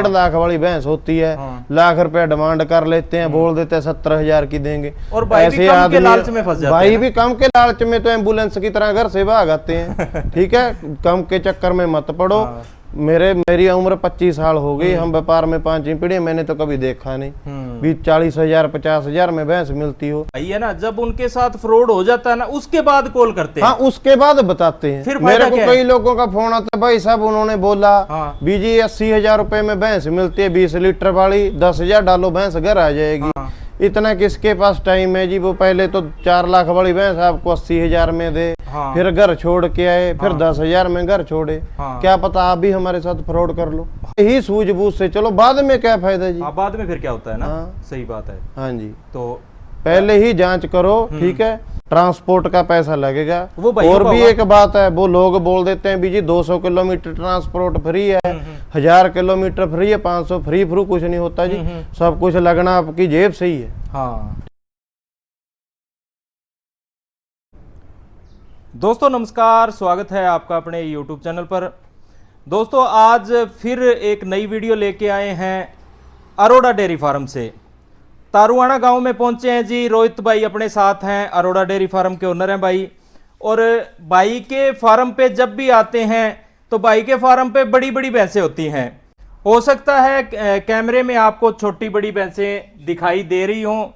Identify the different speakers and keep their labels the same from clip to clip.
Speaker 1: 1.5 लाख वाली भैंस होती है, लाख रुपया डिमांड कर लेते हैं, बोल देते हैं 70,000 की देंगे।
Speaker 2: और भाई ऐसे आदमी के लालच में फंस जाते हैं।
Speaker 1: भाई भी कम के लालच में तो एम्बुलेंस की तरह घर से भाग आते हैं। ठीक है, कम के चक्कर में मत पड़ो। मेरी उम्र 25 साल हो गई, हम व्यापार में 5वीं पीढ़ी, मैंने तो कभी देखा नहीं भी 40,000 50,000 में भैंस मिलती हो।
Speaker 2: है ना, जब उनके साथ फ्रॉड हो जाता है ना, उसके बाद कॉल करते हैं।
Speaker 1: हाँ, उसके बाद बताते हैं।
Speaker 2: फिर
Speaker 1: मेरे को कई लोगों का फोन आता है, भाई साहब उन्होंने बोला बीजी 80,000 रुपए में भैंस मिलती है 20 लीटर वाली, 10,000 डालो भैंस घर आ जाएगी। इतना किसके पास टाइम है जी? वो पहले तो 4 लाख वाली भैंस आपको 80,000 में दे, फिर घर छोड़ के आए, फिर 10,000 में घर छोड़े। क्या पता आप भी हमारे साथ फ्रॉड कर लो। यही सूझबूझ से चलो, बाद में क्या फायदा जी?
Speaker 2: बाद में फिर क्या होता है ना। सही बात है।
Speaker 1: हाँ जी,
Speaker 2: तो
Speaker 1: पहले ही जांच करो। ठीक है, ट्रांसपोर्ट का पैसा लगेगा। और भी एक बात है, वो लोग बोल देते हैं बीजी 200 किलोमीटर ट्रांसपोर्ट फ्री है, 1000 किलोमीटर फ्री है, 500 फ्री कुछ नहीं होता जी। सब कुछ लगना आपकी जेब से ही है।
Speaker 2: हाँ दोस्तों नमस्कार, स्वागत है आपका अपने YouTube चैनल पर। दोस्तों आज फिर एक नई वीडियो लेके आए हैं अरोड़ा डेयरी फार्म से। तारुआना गांव में पहुंचे हैं जी। रोहित भाई अपने साथ हैं, अरोड़ा डेयरी फार्म के ओनर हैं भाई। और भाई के फार्म पे जब भी आते हैं तो भाई के फार्म पे बड़ी बड़ी भैंसें होती हैं। हो सकता है कैमरे में आपको छोटी बड़ी भैंसें दिखाई दे रही हों,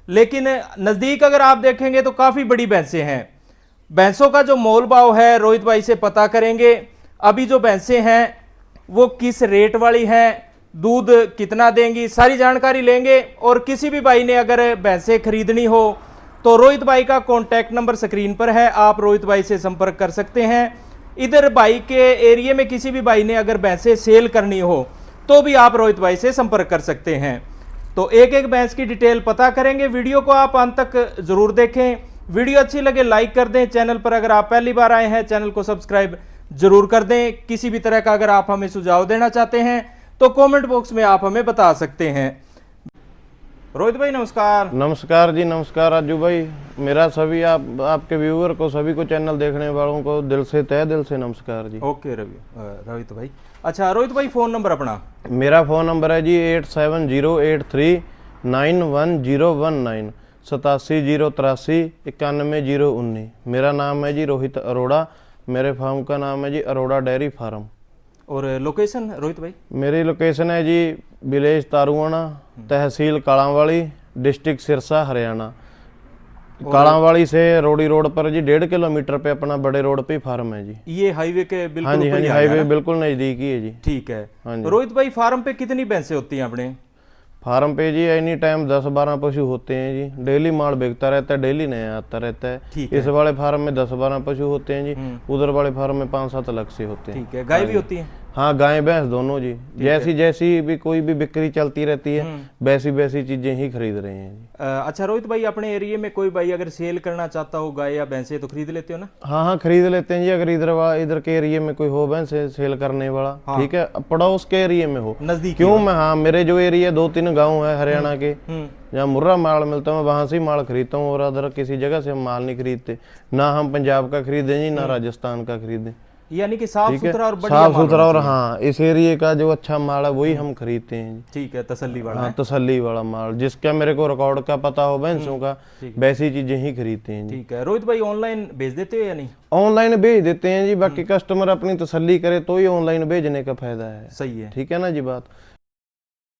Speaker 2: लेकिन नज़दीक अगर आप देखेंगे तो काफ़ी बड़ी भैंसें हैं। भैंसों का जो मोल भाव है रोहित भाई से पता करेंगे। अभी जो भैंसें हैं वो किस रेट वाली हैं, दूध कितना देंगी, सारी जानकारी लेंगे। और किसी भी भाई ने अगर भैंसें खरीदनी हो तो रोहित भाई का कॉन्टैक्ट नंबर स्क्रीन पर है, आप रोहित भाई से संपर्क कर सकते हैं। इधर भाई के एरिया में किसी भी भाई ने अगर भैंसें सेल करनी हो तो भी आप रोहित भाई से संपर्क कर सकते हैं। तो एक एक भैंस की डिटेल पता करेंगे। वीडियो को आप अंत तक जरूर देखें। वीडियो अच्छी लगे लाइक कर दें। चैनल पर अगर आप पहली बार आए हैं चैनल को सब्सक्राइब जरूर कर दें। किसी भी तरह का अगर आप हमें सुझाव देना चाहते हैं तो कमेंट बॉक्स में आप हमें बता सकते हैं। रोहित भाई नमस्कार।
Speaker 1: नमस्कार जी, नमस्कार राजू भाई। मेरा सभी आपके व्यूअर को, सभी को, चैनल देखने वालों को दिल से, तहे दिल से नमस्कार जी।
Speaker 2: ओके रोहित भाई। अच्छा रोहित भाई, फोन नंबर अपना?
Speaker 1: मेरा फोन नंबर है जी 8708391019, 8703891019। मेरा नाम है जी रोहित अरोड़ा। मेरे फार्म का नाम है जी अरोड़ा डेयरी फार्म।
Speaker 2: और लोकेशन रोहित भाई? मेरी
Speaker 1: लोकेशन है जी विलेज तारुआना, तहसील कालांवाली, डिस्ट्रिक्ट सिरसा, हरियाणा। कालांवाली से रोडी रोड पर जी 1.5 किलोमीटर पे अपना बड़े रोड पे फार्म है जी।
Speaker 2: ये हाईवे के बिल्कुल?
Speaker 1: हाँ जी, हाँ जी, हाईवे बिल्कुल नजदीक ही है जी।
Speaker 2: ठीक है। रोहित भाई फार्म पे कितनी भैंसें होती हैं अपने?
Speaker 1: फार्म पे जी एनी टाइम 10-12 पशु होते हैं जी। डेली माल बिकता रहता है, डेली नया आता रहता है। इस वाले फार्म में 10-12 पशु होते हैं जी, उधर वाले फार्म में 5-7 अलग से होते हैं।
Speaker 2: ठीक है। गाय भी होती है?
Speaker 1: हाँ, गाय भैंस दोनों जी। जैसी जैसी भी कोई भी बिक्री चलती रहती है वैसी वैसी चीजें ही खरीद रहे हैं जी।
Speaker 2: अच्छा रोहित भाई, अपने एरिया में कोई भाई अगर सेल करना चाहता हो गाय या भैंसे तो खरीद लेते हो ना?
Speaker 1: हाँ हाँ, खरीद लेते हैं जी। अगर इधर के एरिया में कोई हो भैंस सेल करने वाला, ठीक है, पड़ोस के एरिया में हो,
Speaker 2: नजदीक
Speaker 1: क्यों मैं, हाँ, मेरे जो एरिया 2-3 गाँव है हरियाणा के जहाँ मुर्रा माल मिलता है, मैं वहां से ही माल खरीदता हूँ। और अदर किसी जगह से हम माल नहीं खरीदते, ना हम पंजाब का खरीदे जी, ना राजस्थान का खरीदे।
Speaker 2: यानी कि साफ सुथरा और बढ़िया
Speaker 1: साफ सुथरा, और हाँ, इस एरिया का जो अच्छा माल है वही हम खरीदते हैं।
Speaker 2: ठीक है, तसल्ली वाला।
Speaker 1: हाँ, तसल्ली वाला माल, जिसका मेरे को रिकॉर्ड का पता हो भैंसों का, वैसी चीजें ही खरीदते हैं।
Speaker 2: ठीक है। रोहित भाई ऑनलाइन भेज देते हो या नहीं?
Speaker 1: ऑनलाइन भेज देते हैं जी। बाकी कस्टमर अपनी तसल्ली करे तो ही ऑनलाइन भेजने का फायदा है।
Speaker 2: सही है,
Speaker 1: ठीक है ना जी बात।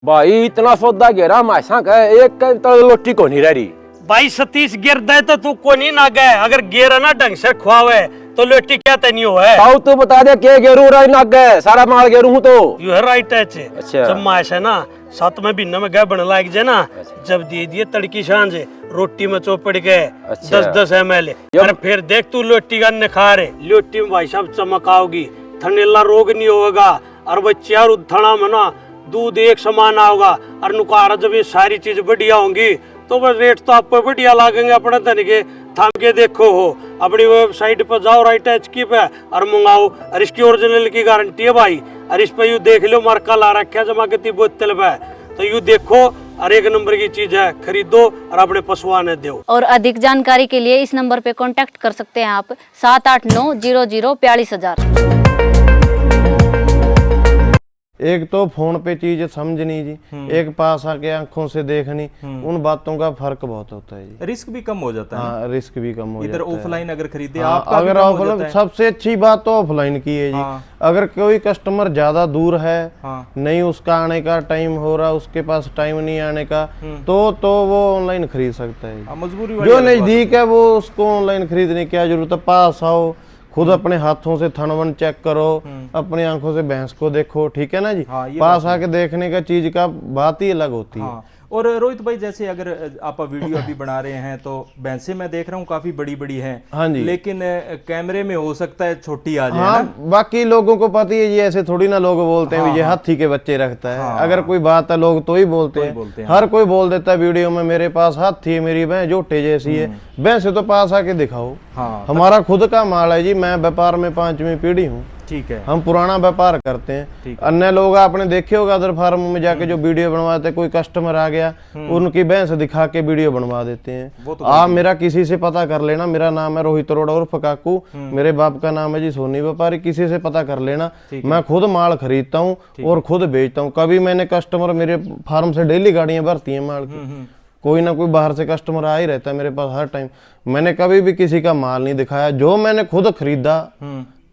Speaker 3: भाई इतना सौदा घेरा मासा का एक लोटी को नहीं रही
Speaker 4: भाई। 37 गिर दे तो तू को नहीं ना गए, अगर गिर ना ढंग से खुआवे तो लोटी क्या तनी हो है।
Speaker 3: ताऊ तू बता दे के गेरू रही ना गए, सारा माल गेरू हूं तो
Speaker 4: यू है राइट है।
Speaker 3: अच्छा।
Speaker 4: जब मास है ना 7 में भिन्न में गए बन लाग जाए ना, जब दे दिए तड़की सांझ रोटी में चौपड़ गए 10-10 ml। अरे फिर देख तू लोटी का निखार है। लोटी में भाई साहब चमक आओगी, थनेला रोग नहीं होगा, और वो चार थना में ना दूध एक समान आओगा। और नुकार जब ये सारी चीज बढ़िया होंगी तो बस रेट तो आपको बढ़िया लागेंगे। अपने तन के थाम के देखो हो, अपनी वेबसाइट पर जाओ राइट HK पे और मंगाओ। और इसकी ओरिजिनल की गारंटी है भाई। और इस पे यू देख लो मार्का ला रखा जमा के बोतल पे, तो यू देखो और एक नंबर की चीज है, खरीदो और अपने पशुओं ने दो।
Speaker 5: और अधिक जानकारी के लिए इस नंबर पे कांटेक्ट कर सकते हैं आप 78900042000।
Speaker 1: एक तो फोन पे चीज समझनी जी, एक पास आके आंखों से देखनी, उन बातों का फर्क बहुत होता है जी।
Speaker 2: रिस्क भी कम हो जाता है।
Speaker 1: हाँ, रिस्क भी कम हो
Speaker 2: इधर
Speaker 1: जाता है।
Speaker 2: ऑफलाइन अगर खरीदे
Speaker 1: हाँ,
Speaker 2: आपका भी
Speaker 1: अगर
Speaker 2: कम हो
Speaker 1: ऑफलाइन
Speaker 2: जाता है।
Speaker 1: सबसे अच्छी बात तो ऑफलाइन की है जी।
Speaker 2: हाँ।
Speaker 1: अगर कोई कस्टमर ज्यादा दूर है,
Speaker 2: हाँ।
Speaker 1: नहीं उसका आने का टाइम हो रहा, उसके पास टाइम नहीं आने का, तो वो ऑनलाइन खरीद सकता है जी।
Speaker 2: मजबूरी वाली
Speaker 1: जो
Speaker 2: अलग बात
Speaker 1: नजदीक है वो उसको ऑनलाइन खरीदने की क्या जरूरत है, पास आओ, खुद अपने हाथों से थनवन चेक करो, अपनी आंखों से भैंस को देखो, ठीक है ना जी।
Speaker 2: हाँ, ये
Speaker 1: पास आके देखने का चीज का बात ही अलग होती है।
Speaker 2: हाँ। और रोहित भाई जैसे अगर आप वीडियो अभी बना रहे हैं तो भैंसे मैं देख रहा हूँ काफी बड़ी बड़ी हैं।
Speaker 1: हाँ जी।
Speaker 2: लेकिन कैमरे में हो सकता है छोटी आ जाए
Speaker 1: हाँ,
Speaker 2: ना?
Speaker 1: बाकी लोगों को पता ही है जी, ऐसे थोड़ी ना लोग बोलते हैं ये हाथी के बच्चे रखता है। अगर कोई बात है लोग तो ही बोलते हैं। हर कोई बोल देता है वीडियो में मेरे पास हाथी है, मेरी भैंस जोटे जैसी है। भैंस तो पास आके दिखाओ।
Speaker 2: हाँ,
Speaker 1: हमारा खुद का माल है जी, मैं व्यापार में 5वीं पीढ़ी हूँ।
Speaker 2: ठीक है।
Speaker 1: हम पुराना व्यापार करते हैं। अन्य लोग आपने देखे होगा अदर फार्म में जाके जो वीडियो बनवाते हैं, कोई कस्टमर आ गया उनकी भैंस दिखा के वीडियो बनवा देते हैं। आप मेरा किसी से पता कर लेना, मेरा नाम है रोहित अरोड़ा उर्फ काकू, मेरे बाप का नाम है जी सोनी व्यापारी, किसी से पता कर लेना। मैं खुद माल खरीदता हूँ और खुद बेचता हूँ। कभी मैंने कस्टमर मेरे फार्म से डेली गाड़ियां भरती हैं माल की, कोई ना कोई बाहर से कस्टमर आ ही रहता है मेरे पास हर टाइम। मैंने कभी भी किसी का माल नहीं दिखाया, जो मैंने खुद खरीदा,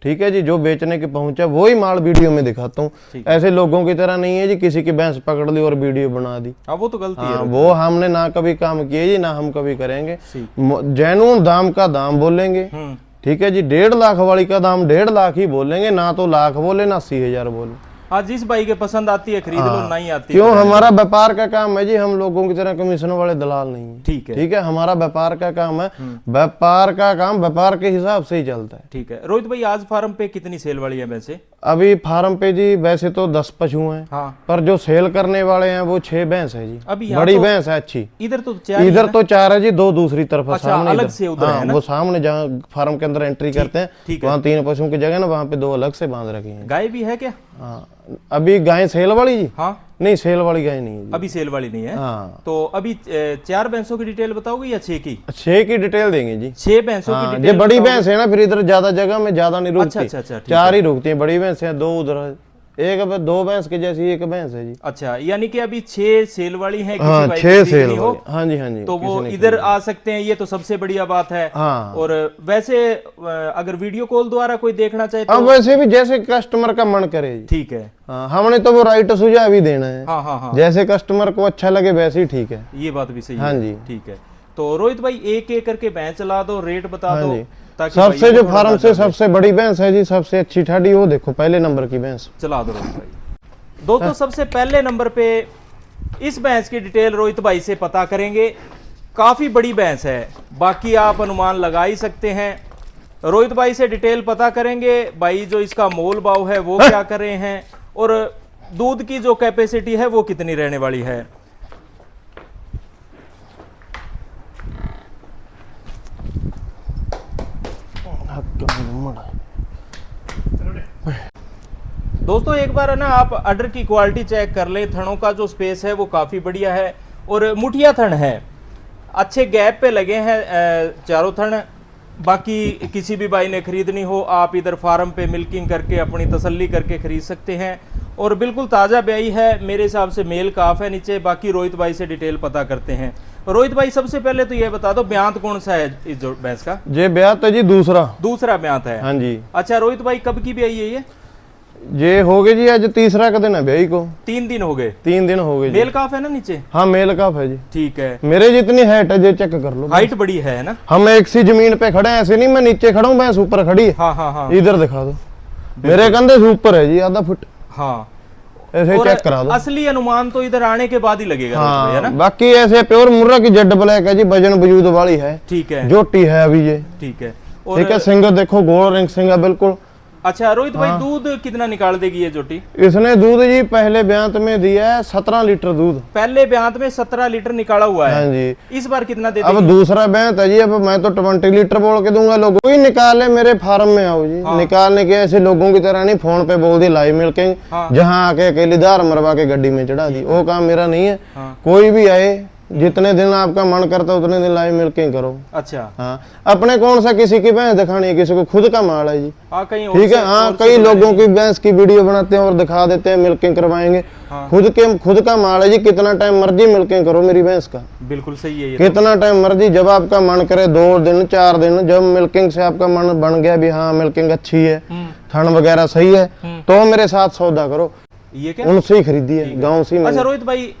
Speaker 1: ठीक है जी, जो बेचने के पहुंचा वही माल वीडियो में दिखाता हूँ। ऐसे लोगों की तरह नहीं है जी किसी की भैंस पकड़ ली और वीडियो बना दी।
Speaker 2: वो तो गलती है।
Speaker 1: वो हमने ना कभी काम किया जी, ना हम कभी करेंगे। जेन्युइन दाम का दाम बोलेंगे, ठीक है जी। 1.5 लाख वाली का दाम 1.5 लाख ही बोलेंगे, ना तो लाख बोले ना 80,000 बोले।
Speaker 2: हाँ, जिस भाई के पसंद आती है खरीद लो, नहीं आती
Speaker 1: क्यों, हमारा व्यापार का काम है जी, हम लोगों की तरह कमीशन वाले दलाल नहीं है।
Speaker 2: ठीक है।
Speaker 1: ठीक है, हमारा व्यापार का काम है, व्यापार का काम व्यापार के हिसाब से ही चलता है।
Speaker 2: ठीक है। रोहित भाई आज फार्म पे कितनी सेल वाली है वैसे?
Speaker 1: अभी फार्म पे जी वैसे तो 10 पशु हैं।
Speaker 2: हाँ।
Speaker 1: पर जो सेल करने वाले हैं वो 6 भैंस है जी।
Speaker 2: अभी
Speaker 1: बड़ी भैंस है अच्छी।
Speaker 2: इधर तो
Speaker 1: इधर तो 4 है जी, 2 दूसरी तरफ है।
Speaker 2: अच्छा,
Speaker 1: सामने
Speaker 2: अलग
Speaker 1: इधर।
Speaker 2: से उधर
Speaker 1: हाँ,
Speaker 2: है ना?
Speaker 1: वो सामने जहाँ फार्म के अंदर एंट्री करते हैं वहाँ 3 पशुओं की जगह ना, वहाँ पे 2 अलग से बांध रखी हैं।
Speaker 2: गाय भी है क्या?
Speaker 1: हाँ, अभी गाय सेल वाली जी?
Speaker 2: हाँ,
Speaker 1: नहीं सेल वाली गाय नहीं है जी।
Speaker 2: अभी सेल वाली नहीं है।
Speaker 1: हाँ।
Speaker 2: तो अभी 4 भैंसों की डिटेल बताओगे या 6 की?
Speaker 1: 6 की डिटेल देंगे जी।
Speaker 2: 6 भैंसों की
Speaker 1: हाँ,
Speaker 2: डिटेल
Speaker 1: ये बड़ी भैंस है ना, फिर इधर ज्यादा जगह में ज्यादा नहीं रुकती।
Speaker 2: अच्छा, ठीक
Speaker 1: 4 ही रुकती है बड़ी भैंस है, 2 उधर है, एक 2 भैंस की जैसी एक भैंस है जी।
Speaker 2: अच्छा, यानी कि अभी 6 सेल वाली है।
Speaker 1: हाँ, 6 सेल हो। हाँ जी, हाँ जी।
Speaker 2: तो वो इधर आ सकते हैं, ये तो सबसे बढ़िया बात है।
Speaker 1: हाँ।
Speaker 2: और वैसे अगर वीडियो कॉल द्वारा कोई देखना चाहे
Speaker 1: अब
Speaker 2: तो
Speaker 1: वैसे भी जैसे कस्टमर का मन करे जी।
Speaker 2: ठीक है।
Speaker 1: हाँ, हमने तो वो राइट सुझाव भी देना है।
Speaker 2: हाँ, हाँ, हाँ,
Speaker 1: जैसे कस्टमर को अच्छा लगे वैसे ही ठीक है।
Speaker 2: ये बात भी सही
Speaker 1: हाँ
Speaker 2: है।
Speaker 1: जी।
Speaker 2: ठीक है। तो रोहित भाई एक एक करके भैंस चला दो, रेट बता दो, ताकि
Speaker 1: सबसे
Speaker 2: भाई
Speaker 1: जो
Speaker 2: को थोड़ा
Speaker 1: फार्म से
Speaker 2: अंदाजा
Speaker 1: सबसे बड़ी भैंस है जी, सबसे अच्छी ठाडी, वो देखो पहले नंबर की भैंस।
Speaker 2: चला दो रोहित भाई। दोस्तों सबसे पहले नंबर पे इस भैंस की डिटेल रोहित भाई से पता करेंगे। काफी बड़ी भैंस है, बाकी आप अनुमान लगा ही सकते हैं। रोहित भाई से डिटेल पता करेंगे, भाई जो इसका मोल भाव है वो क्या कर रहे हैं, और दूध की जो कैपेसिटी है वो कितनी रहने वाली है। दोस्तों एक बार है ना आप अडर की क्वालिटी चेक कर ले। थनों का जो स्पेस है वो काफ़ी बढ़िया है और मुठिया थन है, अच्छे गैप पे लगे हैं चारों थन। बाकी किसी भी भाई ने खरीदनी हो आप इधर फार्म पे मिल्किंग करके अपनी तसल्ली करके खरीद सकते हैं। और बिल्कुल ताज़ा ब्याई है, मेरे हिसाब से मेल काफ है नीचे। बाकी रोहित भाई से डिटेल पता करते हैं। रोहित भाई सबसे पहले तो ये बता दो ब्यांत कौन सा है इस जो भैंस का?
Speaker 1: ये ब्यात है जी दूसरा
Speaker 2: ब्यांत है।
Speaker 1: हाँ जी।
Speaker 2: अच्छा रोहित भाई कब की ब्याई है
Speaker 1: ये हो गए जी, आज 3रा का दिन है ब्याई को।
Speaker 2: 3 दिन हो गए।
Speaker 1: 3 दिन हो गए।
Speaker 2: मेल काफ है ना नीचे?
Speaker 1: हाँ मेल काफ है जी।
Speaker 2: ठीक है।
Speaker 1: मेरे जितनी हाइट है ये चेक कर लो।
Speaker 2: हाइट बड़ी है ना?
Speaker 1: हम एक सी जमीन पे खड़े हैं, ऐसे नहीं मैं नीचे खड़ा हूँ, भैंस ऊपर खड़ी है।
Speaker 2: हाँ, हाँ, हाँ।
Speaker 1: इधर दिखा दो, मेरे कंधे से ऊपर है जी आधा फुट।
Speaker 2: हाँ,
Speaker 1: ऐसे चेक करा दो।
Speaker 2: असली अनुमान तो इधर आने के बाद ही लगेगा।
Speaker 1: हाँ,
Speaker 2: है ना?
Speaker 1: बाकी ऐसे प्योर मुर्रा की जेड ब्लैक है जी, वजन वजूद वाली है।
Speaker 2: ठीक है।
Speaker 1: जोटी है अभी ये।
Speaker 2: ठीक है।
Speaker 1: ठीक है, सिंग देखो गोल रिंग सिंग है बिल्कुल।
Speaker 2: अच्छा रोहित भाई दूध कितना निकाल देगी ये जोटी?
Speaker 1: इसने दूध जी पहले ब्यांत में दिया है 17 लीटर दूध।
Speaker 2: पहले ब्यांत में 17 लीटर निकाला हुआ है।
Speaker 1: हाँ जी।
Speaker 2: इस बार कितना दे
Speaker 1: अब
Speaker 2: देगी?
Speaker 1: दूसरा ब्यांत है जी, अब मैं तो 20 लीटर बोल के दूंगा। लोगों कोई निकाले मेरे फार्म में आओ जी। हाँ। निकालने के ऐसे लोगों की तरह नहीं फोन पे बोल दी लाइव मिल्किंग। हाँ। जहाँ आके अकेली दार मरवा के गड्डी में चढ़ा दी, वो काम मेरा नहीं है। हाँ। कोई भी आए जितने दिन आपका मन करता है उतने दिन लाइव मिल्किंग करो।
Speaker 2: अच्छा
Speaker 1: हाँ, अपने कौन सा किसी की भैंस दिखानी है, किसी को खुद का माल है जी।
Speaker 2: हाँ कहीं
Speaker 1: ठीक है। हाँ, कई लोगों की भैंस की वीडियो बनाते हैं और दिखा देते हैं मिल्किंग करवाएंगे।
Speaker 2: हाँ।
Speaker 1: खुद का माल है जी, कितना टाइम मर्जी मिल्किंग करो मेरी भैंस का,
Speaker 2: बिल्कुल सही है ये
Speaker 1: कितना टाइम मर्जी, जब आपका मन करे 2 दिन 4 दिन, जब मिल्किंग से आपका मन बन गया भी हाँ मिल्किंग अच्छी है, थन वगैरह सही है, तो मेरे साथ सौदा करो।
Speaker 2: ये क्या
Speaker 1: उनसे ही खरीदिए गाँव से।
Speaker 2: अच्छा रोहित भाई,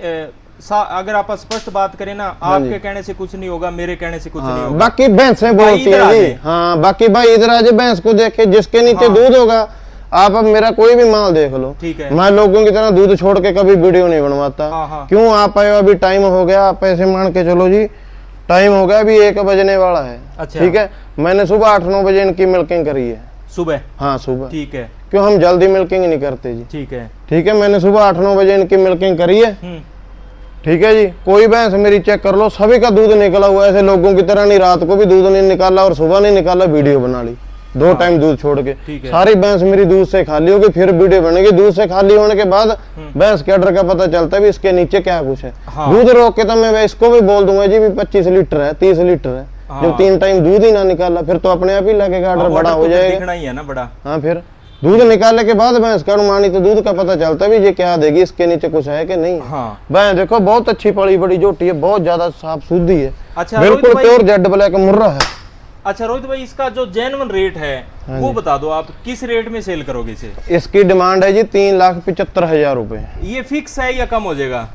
Speaker 2: अगर आप स्पष्ट बात करें ना, आपके कहने से कुछ नहीं होगा, मेरे कहने से कुछ नहीं होगा,
Speaker 1: बाकी भैंसें बोलती है जी। हाँ, बाकी भाई इधर आज भैंस को देखे, जिसके नीचे दूध होगा, आप अब मेरा कोई भी माल देख लो,
Speaker 2: ठीक है।
Speaker 1: मैं लोगों की तरह दूध छोड़ के कभी वीडियो नहीं बनवाता। क्यों आप आए, अभी टाइम हो गया, आप ऐसे मान के चलो जी, टाइम हो गया, अभी 1 बजने वाला है।
Speaker 2: अच्छा।
Speaker 1: ठीक है, मैंने सुबह 8-9 बजे इनकी मिल्किंग करी है।
Speaker 2: सुबह?
Speaker 1: हाँ सुबह।
Speaker 2: ठीक है।
Speaker 1: क्यों, हम जल्दी मिल्किंग नहीं करते जी।
Speaker 2: ठीक है।
Speaker 1: ठीक है, मैंने सुबह 8-9 बजे इनकी मिल्किंग करी है। ठीक है जी, कोई भैंस मेरी चेक कर लो, सभी का दूध निकला हुआ है, ऐसे लोगों की तरह नहीं, रात को भी दूध नहीं निकाला और सुबह नहीं निकाला, वीडियो बना ली 2 टाइम दूध छोड़ के। सारी भैंस मेरी दूध से खाली होगी, फिर वीडियो बनेगी। दूध से खाली होने के बाद भैंस के ऑर्डर का पता चलता है भी इसके नीचे क्या कुछ है। दूध रोक के तो मैं इसको भी बोल दूंगा जी भी 25 लीटर है, 30 लीटर है। जब 3 टाइम दूध ही ना निकाला, फिर तो अपने आप ही लगेगा ऑर्डर बड़ा हो जाएगा।
Speaker 2: दिखना ही है ना बड़ा।
Speaker 1: हाँ, फिर दूध निकालने के बाद भैंस का अनुमानी तो दूध का पता चलता है भी ये क्या देगी, इसके नीचे कुछ है कि नहीं।
Speaker 2: हाँ।
Speaker 1: भैंस देखो बहुत अच्छी पड़ी बड़ी जोटी है, बहुत ज्यादा साफ शुद्धि है।
Speaker 2: अच्छा,
Speaker 1: बिल्कुल प्योर जेड ब्लैक मुर्रा है।
Speaker 2: अच्छा रोहित भाई, इसका जो जेन्युइन रेट है वो बता दो, आप किस रेट में सेल करोगे इसे?
Speaker 1: इसकी डिमांड है जी 3,75,000 रुपए।
Speaker 2: ये फिक्स है या कम हो जाएगा?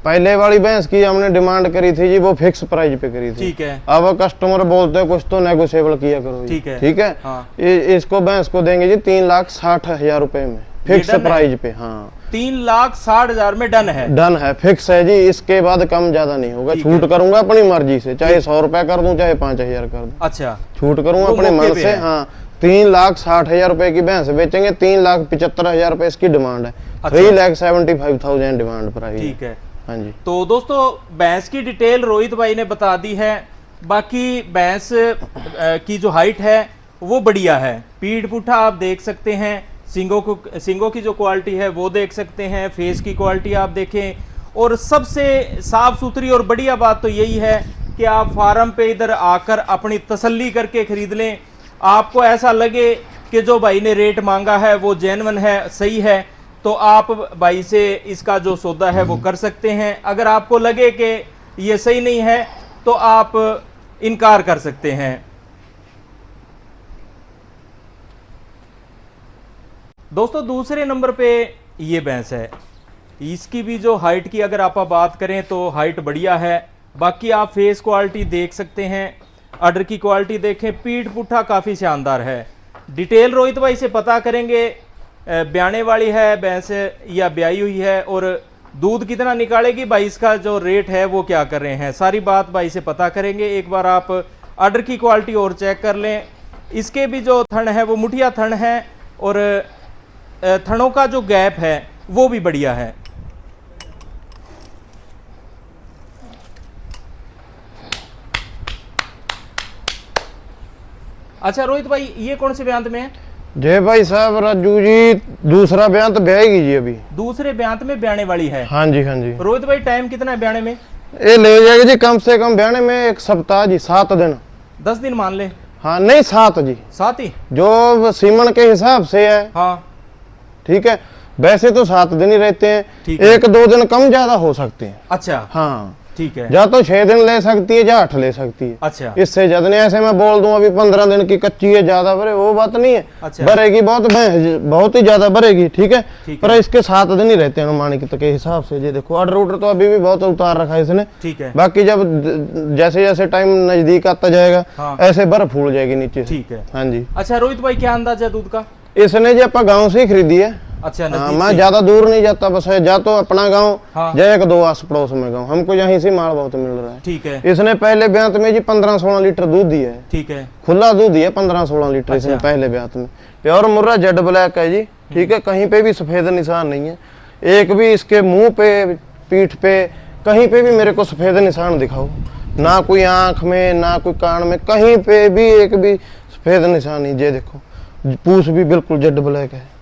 Speaker 1: पहले वाली भैंस की हमने डिमांड करी थी जी, वो फिक्स प्राइस पे करी थी।
Speaker 2: ठीक है।
Speaker 1: अब कस्टमर बोलते हैं कुछ तो नेगोशिएबल किया करो।
Speaker 2: ठीक है।
Speaker 1: ठीक है।
Speaker 2: हाँ।
Speaker 1: इसको भैंस को देंगे जी 3,60,000 रुपए में, फिक्स प्राइस पे। हाँ,
Speaker 2: 3,60,000 में डन है? डन
Speaker 1: है, फिक्स है जी। इसके बाद कम ज्यादा नहीं होगा, छूट करूंगा अपनी मर्जी से, चाहे 100 रुपए कर दूं, चाहे 5,000 कर दूं।
Speaker 2: अच्छा,
Speaker 1: छूट करूंगा अपने मन से। हाँ, 3,60,000 रुपए की भैंस बेचेंगे, 3,75,000 रुपए इसकी डिमांड है। 3,75,000 डिमांड प्राइस।
Speaker 2: ठीक है।
Speaker 1: हाँ जी।
Speaker 2: तो दोस्तों, भैंस की डिटेल रोहित भाई ने बता दी है। बाकी भैंस की जो हाइट है वो बढ़िया है, पीठ पुट्ठा आप देख सकते हैं, सिंगों की जो क्वालिटी है वो देख सकते हैं, फेस की क्वालिटी आप देखें, और सबसे साफ सुथरी और बढ़िया बात तो यही है कि आप फार्म पे इधर आकर अपनी तसल्ली करके खरीद लें। आपको ऐसा लगे कि जो भाई ने रेट मांगा है वो जेन्युइन है, सही है, तो आप भाई से इसका जो सौदा है वो कर सकते हैं। अगर आपको लगे कि ये सही नहीं है तो आप इनकार कर सकते हैं। दोस्तों, दूसरे नंबर पे ये भैंस है। इसकी भी जो हाइट की अगर आप बात करें तो हाइट बढ़िया है। बाकी आप फेस क्वालिटी देख सकते हैं, अडर की क्वालिटी देखें, पीठ पुट्ठा काफ़ी शानदार है। डिटेल रोहित भाई से पता करेंगे, ब्याने वाली है भैंस या ब्याई हुई है, और दूध कितना निकालेगी, भाई इसका जो रेट है वो क्या कर रहे हैं, सारी बात भाई से पता करेंगे। एक बार आप अडर की क्वालिटी और चेक कर लें। इसके भी जो थन है वो मुठिया थन है, और थनों का जो गैप है वो भी बढ़िया है। अच्छा रोहित भाई, ये कौन से ब्यांत में है?
Speaker 1: जय भाई साहब, राजू जी दूसरा ब्यान तो ब्याएगी जी, अभी
Speaker 2: दूसरे ब्यांत में ब्याने वाली है।
Speaker 1: हाँ जी, हाँ जी।
Speaker 2: रोहित भाई, टाइम कितना है ब्याने में?
Speaker 1: ये ले जाएगी जी कम से कम ब्याने में 1 सप्ताह जी, 7 दिन।
Speaker 2: 10 दिन मान ले।
Speaker 1: हाँ नहीं, 7 जी,
Speaker 2: 7 ही
Speaker 1: जो सीमन के हिसाब से है।
Speaker 2: हाँ
Speaker 1: ठीक है, वैसे तो 7 दिन ही रहते हैं, 1-2 दिन कम ज्यादा हो सकते हैं।
Speaker 2: अच्छा,
Speaker 1: हाँ
Speaker 2: ठीक है।
Speaker 1: या तो 6 दिन ले सकती है या 8 ले सकती है।
Speaker 2: अच्छा,
Speaker 1: इससे ज्यादा नहीं। ऐसे मैं बोल दूं अभी 15 दिन की कच्ची है, ज्यादा भरे, वो बात नहीं है।
Speaker 2: अच्छा।
Speaker 1: भरेगी बहुत ही ज्यादा भरेगी। ठीक है, पर इसके 7 दिन ही रहते हैं अनुमानित के हिसाब से। ये देखो ऑर्डर उडर तो अभी भी बहुत उतार रखा है इसने।
Speaker 2: ठीक है।
Speaker 1: बाकी जब जैसे जैसे टाइम नजदीक आता जाएगा,
Speaker 2: हाँ।
Speaker 1: ऐसे बर्फ फूल जाएगी नीचे से।
Speaker 2: ठीक है।
Speaker 1: हाँ जी।
Speaker 2: अच्छा रोहित भाई, क्या अंदाजा दूध का?
Speaker 1: इसने जी आप गाँव से ही खरीदी है।
Speaker 2: अच्छा,
Speaker 1: हाँ, मैं ज्यादा दूर नहीं जाता, बस है जा तो अपना गाँव,
Speaker 2: हाँ।
Speaker 1: या 1-2 आस पड़ोस में गाँव, हमको यहीं से माल बहुत मिल रहा है।
Speaker 2: ठीक है।
Speaker 1: इसने पहले ब्यांत में जी 15-16 लीटर दूध दिया है।
Speaker 2: ठीक है।
Speaker 1: खुला दूध दिया 15-16 लीटर। इसने पहले ब्यांत में प्योर मुर्रा जेड ब्लैक है जी। ठीक है, कहीं पे भी सफेद निशान नहीं है, एक भी इसके मुंह पे, पीठ पे, कहीं पे भी मेरे को सफेद निशान दिखाओ, ना कोई आंख में, ना कोई कान में, कहीं पे भी एक भी सफेद निशान नहीं। ये देखो, पूछ भी बिल्कुल जेड ब्लैक है।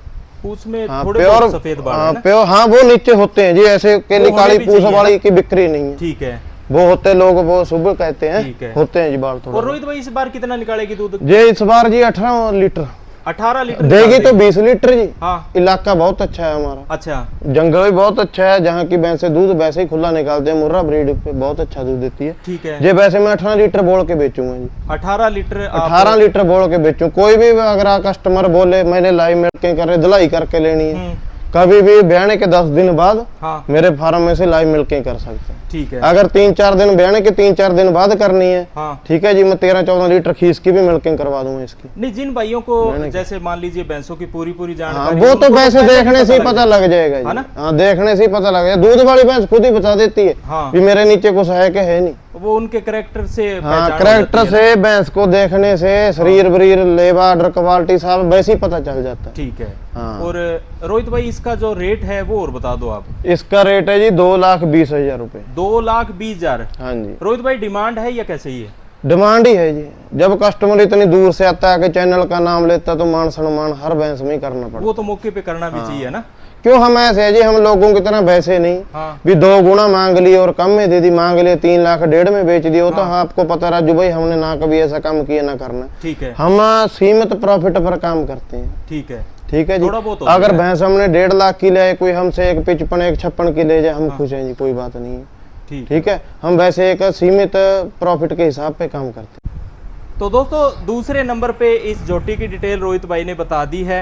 Speaker 2: पूछ में
Speaker 1: हाँ,
Speaker 2: थोड़े
Speaker 1: प्योर
Speaker 2: सफेद बाल है ना?
Speaker 1: प्योर। हाँ, वो नीचे होते हैं जी, ऐसे केली काली पूछ वाली की बिक्री नहीं है।
Speaker 2: ठीक है।
Speaker 1: वो होते लोग वो सुबह कहते
Speaker 2: ठीक है।
Speaker 1: हैं, होते हैं जी बाल थोड़ा।
Speaker 2: और रोहित भाई इस बार कितना निकालेगी दूध?
Speaker 1: जी इस बार जी 18 लीटर
Speaker 2: 18 लीटर
Speaker 1: देगी तो 20 लीटर जी।
Speaker 2: हाँ।
Speaker 1: इलाका बहुत अच्छा है हमारा,
Speaker 2: अच्छा,
Speaker 1: जंगल भी बहुत अच्छा है, जहाँ की भैंसे दूध वैसे ही खुला निकालते हैं, मुर्रा ब्रीड पे बहुत अच्छा दूध देती है।
Speaker 2: ठीक है।
Speaker 1: जी वैसे मैं 18 लीटर बोल के बेचूंगा जी।
Speaker 2: 18 लीटर
Speaker 1: 18 लीटर बोल के बेचूं। कोई भी अगर कस्टमर बोले मैंने लाइव मिल्किंग कर धुलाई करके लेनी है, कभी भी ब्याने के 10 दिन बाद
Speaker 2: हाँ।
Speaker 1: मेरे फार्म में से लाइव मिल्किंग कर सकते हैं।
Speaker 2: ठीक है।
Speaker 1: अगर 3-4 दिन ब्याने के 3-4 दिन बाद करनी है,
Speaker 2: हाँ।
Speaker 1: ठीक है जी, मैं 13-14 लीटर खीस की भी मिल्किंग करवा दूंगा इसकी।
Speaker 2: नहीं, जिन भाइयों को जैसे मान लीजिए भैंसों की पूरी
Speaker 1: हाँ,
Speaker 2: जानकारी,
Speaker 1: वो तो
Speaker 2: उनको
Speaker 1: वैसे
Speaker 2: पहले
Speaker 1: देखने से ही पता लग
Speaker 2: है
Speaker 1: जाएगा जी।
Speaker 2: ना?
Speaker 1: हाँ, देखने से ही पता लग जाएगा। दूध वाली भैंस खुद ही बता देती है
Speaker 2: हाँ।
Speaker 1: कि मेरे नीचे कुछ है कि है नहीं।
Speaker 2: वो उनके कैरेक्टर से
Speaker 1: हाँ,
Speaker 2: पहचान हो
Speaker 1: करेक्टर
Speaker 2: जाती है
Speaker 1: से भैंस को देखने से शरीर ब्रीर लेवा ऑर्डर क्वालिटी सब वैसे ही पता चल जाता है।
Speaker 2: ठीक है।
Speaker 1: हाँ।
Speaker 2: और रोहित भाई इसका जो रेट है वो और बता दो आप।
Speaker 1: इसका रेट है जी 2,20,000 रुपए।
Speaker 2: 2,20,000।
Speaker 1: हाँ जी,
Speaker 2: रोहित भाई डिमांड है या कैसे ही है?
Speaker 1: डिमांड ही है जी। जब कस्टमर इतनी दूर से आता है कि चैनल का नाम लेता है तो मान सम्मान हर भैंस में ही करना पड़ता है।
Speaker 2: वो तो मौके पे करना भी चाहिए ना।
Speaker 1: क्यों हम ऐसे है जी, हम लोगों की तरह वैसे नहीं
Speaker 2: हाँ।
Speaker 1: भी 2 गुना मांग ली और कम में दे दी, मांग लिए 3 लाख 1.5 में बेच दिया। तो हाँ, आपको पता राजू भाई हमने ना कभी ऐसा काम किया ना करना।
Speaker 2: ठीक है।
Speaker 1: हम सीमित प्रॉफिट पर काम करते हैं।
Speaker 2: ठीक है।
Speaker 1: ठीक है जी।
Speaker 2: थोड़ा बहुत होता
Speaker 1: अगर
Speaker 2: है।
Speaker 1: भैंस हमने 1.5 लाख की ले, कोई हमसे 1 55 1 56 की ले जाए, हम खुश हैं जी, कोई बात नहीं है।
Speaker 2: ठीक।
Speaker 1: ठीक है, हम वैसे एक सीमित प्रॉफिट के हिसाब पे काम करते हैं।
Speaker 2: तो दोस्तों दूसरे नंबर पे इस जोटी की डिटेल रोहित भाई ने बता दी है।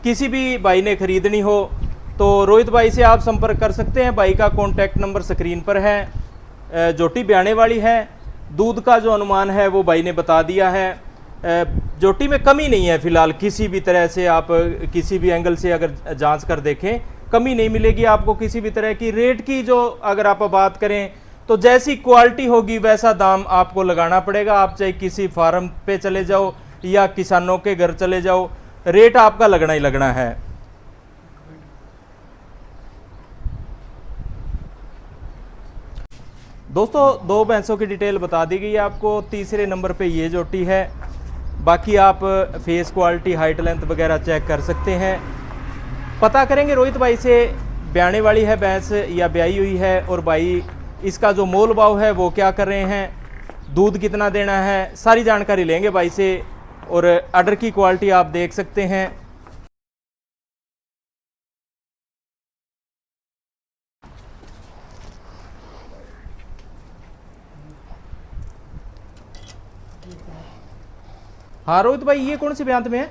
Speaker 2: किसी भी भाई ने खरीदनी हो तो रोहित भाई से आप संपर्क कर सकते हैं। भाई का कॉन्टैक्ट नंबर स्क्रीन पर है। जोटी ब्याने वाली है। दूध का जो अनुमान है वो भाई ने बता दिया है। जोटी में कमी नहीं है फिलहाल, किसी भी तरह से आप किसी भी एंगल से अगर जांच कर देखें कमी नहीं मिलेगी आपको किसी भी तरह की। रेट की जो अगर आप बात करें तो जैसी क्वालिटी होगी वैसा दाम आपको लगाना पड़ेगा। आप चाहे किसी फार्म पे चले जाओ या किसानों के घर चले जाओ, रेट आपका लगना ही लगना है। दोस्तों 2 भैंसों की डिटेल बता दी गई है आपको। तीसरे नंबर पे ये जोटी है। बाकी आप फेस क्वालिटी, हाइट, लेंथ वगैरह चेक कर सकते हैं। पता करेंगे रोहित भाई से ब्याने वाली है भैंस या ब्याई हुई है, और भाई इसका जो मोल भाव है वो क्या कर रहे हैं, दूध कितना देना है, सारी जानकारी लेंगे भाई से। और ऑर्डर की क्वालिटी आप देख सकते हैं। हाँ रोहित भाई, ये कौन सी ब्यांत में है?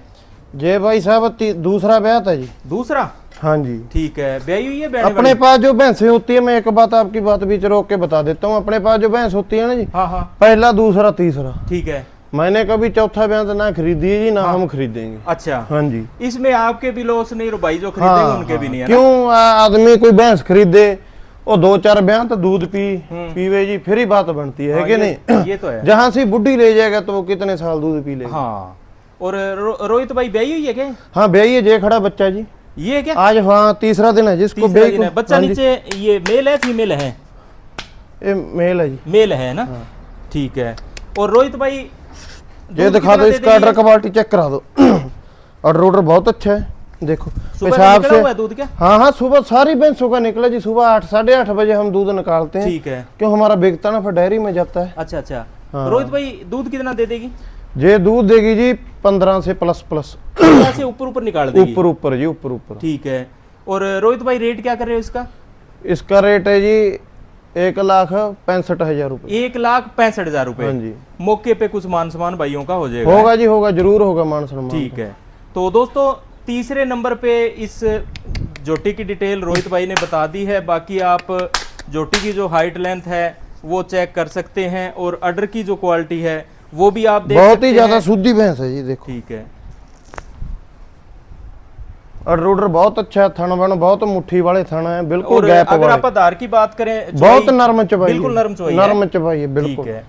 Speaker 1: जे भाई साहब दूसरा ब्याह था जी।
Speaker 2: दूसरा?
Speaker 1: हाँ जी।
Speaker 2: ठीक है। ब्याई हुई है ब्याने
Speaker 1: अपने
Speaker 2: वाली?
Speaker 1: पास जो भैंसें होती है, मैं एक बात आपकी बात बीच रोक के बता देता हूँ। अपने पास जो भैंस होती है ना जी,
Speaker 2: हाँ हाँ।
Speaker 1: पहला, दूसरा, तीसरा,
Speaker 2: ठीक है।
Speaker 1: मैंने कभी चौथा ब्याह ना खरीदी है जी, ना हम खरीदेंगे।
Speaker 2: अच्छा।
Speaker 1: हाँ जी।
Speaker 2: इसमें आपके भी लॉस नहीं, और भाई जो खरीदेंगे
Speaker 1: हाँ,
Speaker 2: उनके भी नहीं है ना?
Speaker 1: क्यों आदमी कोई भैंस खरीदे और 2-4 ब्याह तो दूध पीवे जी, फिर ही बात बनती है कि नहीं?
Speaker 2: ये तो है।
Speaker 1: जहाँ से बुढ़ी ले जाएगा तो वो कितने साल दूध पी लेगा।
Speaker 2: हाँ। और रोहित भाई ब्याई हुई है क्या?
Speaker 1: हाँ ब्याही है, जे खड़ा बच्चा जी।
Speaker 2: ये क्या?
Speaker 1: आज हाँ तीसरा दिन है जिसको
Speaker 2: तीसरा दिन है। बच्चा
Speaker 1: हाँ जी।
Speaker 2: नीचे ये मेल है फीमेल है?
Speaker 1: ये मेल है जी।
Speaker 2: मेल है ना? ठीक है। और रोहित भाई
Speaker 1: ये दिखा दो, इसका ऑर्डर क्वालिटी चेक करा दो। ऑर्डर बहुत अच्छा है, देखो पेशाब से।
Speaker 2: हुआ है दूध क्या?
Speaker 1: हाँ हाँ, सुबह सारी भैंसों का निकला जी। सुबह 8 साढ़े 8 बजे हम दूध निकालते हैं।
Speaker 2: ठीक है।
Speaker 1: क्यों हमारा बिकता ना, फिर डेयरी में जाता है।
Speaker 2: अच्छा अच्छा।
Speaker 1: हाँ।
Speaker 2: रोहित भाई दूध कितना दे देगी?
Speaker 1: ये दूध देगी जी 15 से प्लस
Speaker 2: से ऊपर निकाल देगी?
Speaker 1: ऊपर जी, ऊपर।
Speaker 2: ठीक है। और रोहित भाई रेट क्या कर रहे हो इसका?
Speaker 1: इसका रेट है जी 1,65,000 रुपए।
Speaker 2: 1,65,000 रुपए।
Speaker 1: हाँ जी।
Speaker 2: मौके पे कुछ मान सम्मान भाइयों का हो जाएगा?
Speaker 1: होगा जी, होगा, जरूर होगा मान सम्मान।
Speaker 2: ठीक है। तो दोस्तों तीसरे नंबर पे इस जोटी की डिटेल रोहित भाई ने बता दी है। बाकी आप जोटी की जो हाइट लेंथ है वो चेक कर सकते हैं, और ऑर्डर की जो क्वालिटी है वो भी आप देख
Speaker 1: बहुत
Speaker 2: सकते
Speaker 1: ही ज्यादा
Speaker 2: हैं।
Speaker 1: शुद्धि भैंस है जी, देखो।
Speaker 2: ठीक है।
Speaker 1: ऑर्डर बहुत अच्छा है, थन बन बहुत मुट्ठी वाले थन है, बिल्कुल
Speaker 2: और
Speaker 1: गैप
Speaker 2: अगर
Speaker 1: वाले।
Speaker 2: आप आधार की बात करें,
Speaker 1: बहुत
Speaker 2: चौड़ाई
Speaker 1: नरम चबाई,
Speaker 2: बिल्कुल नरम चौड़ाई है।
Speaker 1: नरम चबाई है बिल्कुल।
Speaker 2: ठीक है।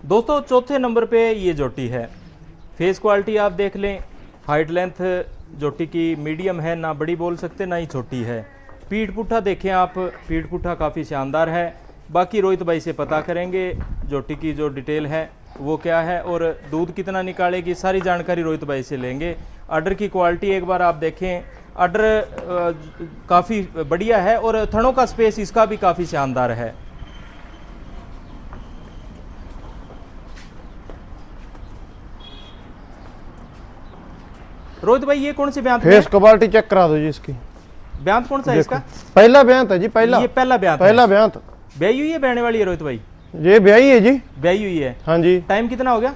Speaker 2: दोस्तों चौथे नंबर पे ये जोटी है। फेस क्वालिटी आप देख लें, हाइट लेंथ जोटी की मीडियम है, ना बड़ी बोल सकते ना ही छोटी है। पीठ पुट्ठा देखें आप, पीठ पुट्ठा काफ़ी शानदार है। बाकी रोहित भाई से पता करेंगे जोटी की जो डिटेल है वो क्या है, और दूध कितना निकालेगी, सारी जानकारी रोहित भाई से लेंगे। ऑर्डर की क्वालिटी एक बार आप देखें, अडर काफ़ी बढ़िया है और थनों का स्पेस इसका भी काफ़ी शानदार है। रोहित भाई ये कौन सी ब्यांत में है?
Speaker 1: फेस क्वालिटी चेक करा दो जी इसकी।
Speaker 2: ब्यांत कौन सा है इसका?
Speaker 1: पहला ब्यांत है जी, पहला।
Speaker 2: ये पहला ब्यांत है।
Speaker 1: पहला ब्यांत।
Speaker 2: ब्याई हुई है बहने वाली है रोहित भाई?
Speaker 1: ये ब्याई है जी।
Speaker 2: ब्याई हुई है।
Speaker 1: हाँ जी।
Speaker 2: टाइम कितना हो गया